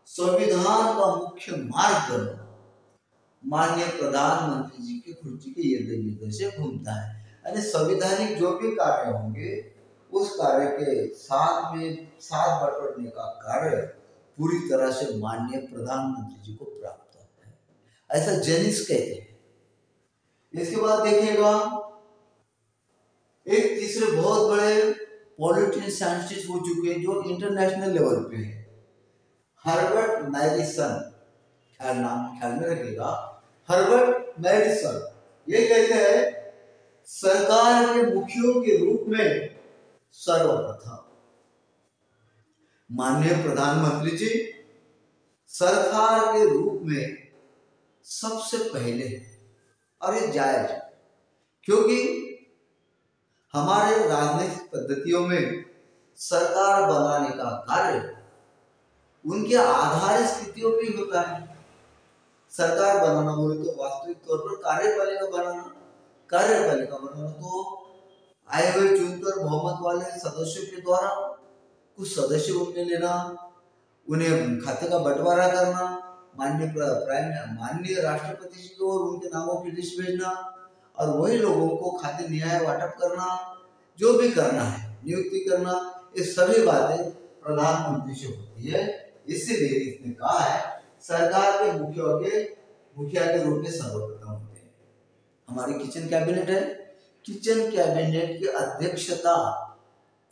संविधान का मुख्य मार्ग माननीय प्रधानमंत्री जी की कुर्सी के इर्द गिर्द से घूमता है। यानी संवैधानिक जो भी कार्य होंगे उस कार्य के साथ में साथ बटोरने का कार्य पूरी तरह से माननीय प्रधानमंत्री जी को प्राप्त होता है, ऐसा जेनिस कहते हैं। इसके बाद देखिएगा, एक तीसरे बहुत बड़े पॉलिटिशियन, साइंटिस्ट हो चुके हैं जो इंटरनेशनल लेवल पे है, हर्बर्ट मैडिसन, ख्याल में रखिएगा, हर्बर्ट मैडिसन। ये कहते हैं सरकार के मुखियों के रूप में सर्वप्रथम माननीय प्रधानमंत्री जी सरकार के रूप में सबसे पहले, और ये जायज है क्योंकि हमारे राजनीतिक पद्धतियों में सरकार बनाने का कार्य उनके आधारित स्थितियों पे ही होता है। सरकार बनाना बोले तो वास्तविक तौर पर कार्यपालिका बनाना, कार्यपालिका बनाना तो आए हुए चुनकर बहुमत वाले सदस्यों के द्वारा कुछ सदस्य उनमें लेना, उन्हें खाते का बंटवारा करना, माननीय राष्ट्रपति जी को और उनके नामों की लिस्ट भेजना और वही लोगों को खाते न्याय वाटप करना, जो भी करना है, नियुक्ति करना, ये सभी बातें प्रधानमंत्री से होती है। इसीलिए इसने कहा है सरकार के मुखिया के रूप में सर्वप्रथम होते हैं। हमारी किचन कैबिनेट है। किचन कैबिनेट की अध्यक्षता,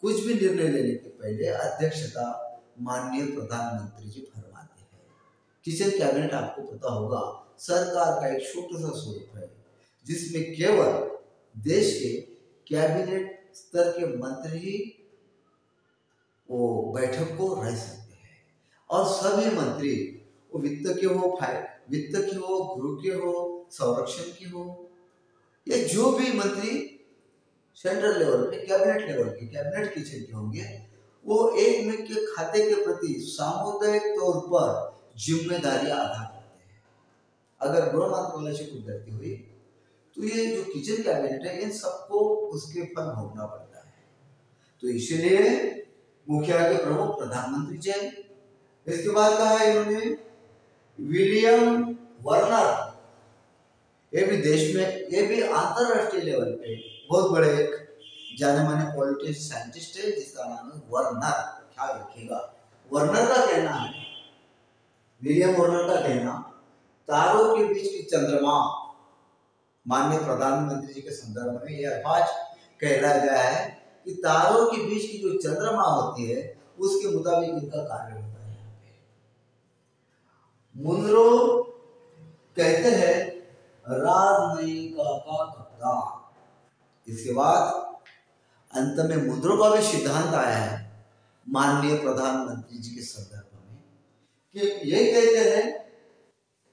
कुछ भी निर्णय लेने के पहले अध्यक्षता माननीय प्रधानमंत्री जी फरमाते हैं। किचन कैबिनेट आपको पता होगा सरकार का एक छोटा सा स्वरूप है जिसमें केवल देश के कैबिनेट स्तर के मंत्री ही वो बैठक को रह सकते हैं और सभी मंत्री वो वित्त के हो, गृह के हो, संरक्षण के हो, ये जो भी मंत्री सेंट्रल लेवल पे कैबिनेट लेवल के कैबिनेट किचन के होंगे वो एक में के खाते के प्रति सामुदायिक तौर पर जिम्मेदारियां अदा करते हैं। अगर गृह मंत्रालय से कुछ गलती हुई तो ये जो किचन कैबिनेट है इन सबको उसके फल भोगना पड़ता है। तो इसीलिए मुखिया के प्रमुख प्रधानमंत्री जी। इसके बाद कहा है इन्होंने विलियम वर्नर, ये भी देश में, ये भी अंतरराष्ट्रीय लेवल पे बहुत बड़े एक जाने माने पॉलिटिशियन साइंटिस्ट है जिसका नाम है वर्नर। ख्याल रखिएगा, वर्नर का कहना है, विलियम वर्नर का कहना, तारों के बीच की चंद्रमा, माननीय प्रधानमंत्री जी के संदर्भ में यह अल्फाज कहला गया है कि तारों के बीच की जो चंद्रमा होती है उसके मुताबिक इनका कार्य होता है। मुनरो कहते हैं राजनयिका का कप्तान। इसके बाद अंत में मुद्रो का भी सिद्धांत आया है माननीय प्रधानमंत्री जी के संदर्भ में कि ये कहते हैं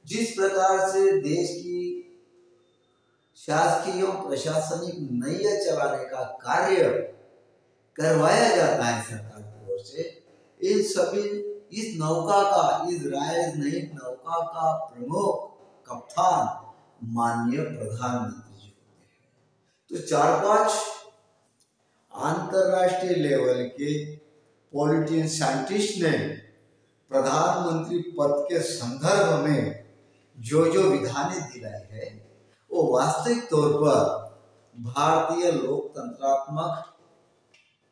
जिस प्रकार से देश की शासकीय प्रशासनिक नैया चलाने का कार्य करवाया जाता है सरकार की ओर से, इन सभी इस नौका का, इस राजनयिक नौका का प्रमुख कप्तान माननीय प्रधानमंत्री जी होते हैं। तो 4-5 अंतरराष्ट्रीय लेवल के पॉलिटिशियन साइंटिस्ट ने प्रधानमंत्री पद के संदर्भ में जो जो विधानें दिलाई है वो वास्तविक तौर पर भारतीय लोकतंत्रात्मक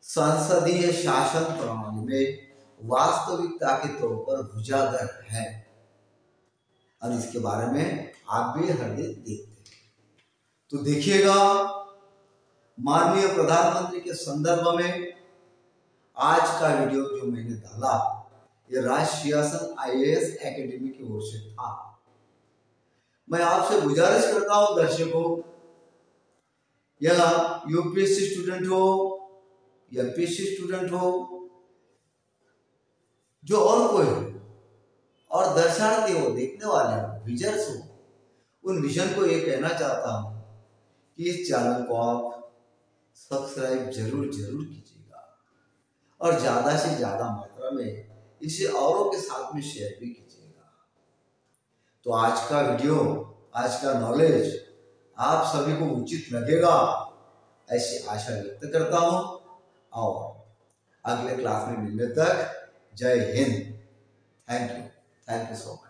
संसदीय शासन प्रणाली में वास्तविकता के तौर पर उजागर है और इसके बारे में आप भी हर दिन देखते हैं। तो देखिएगा माननीय प्रधानमंत्री के संदर्भ में आज का वीडियो जो मैंने डाला ये राष्ट्रीय शासन IAS एकेडमी की ओर से था। मैं आपसे गुजारिश करता हूं दर्शकों, या UPSC स्टूडेंट हो या MPSC स्टूडेंट हो, जो और कोई हो और दर्शनार्थी हो, देखने वाले हो, विजर्स हो, उन विजन को ये कहना चाहता हूं कि इस चैनल को आप सब्सक्राइब जरूर कीजिएगा और ज्यादा से ज्यादा मात्रा में इसे औरों के साथ में शेयर भी कीजिएगा। तो आज का वीडियो, आज का नॉलेज आप सभी को उचित लगेगा ऐसी आशा व्यक्त करता हूं और अगले क्लास में मिलने तक जय Hind. Thank you so much.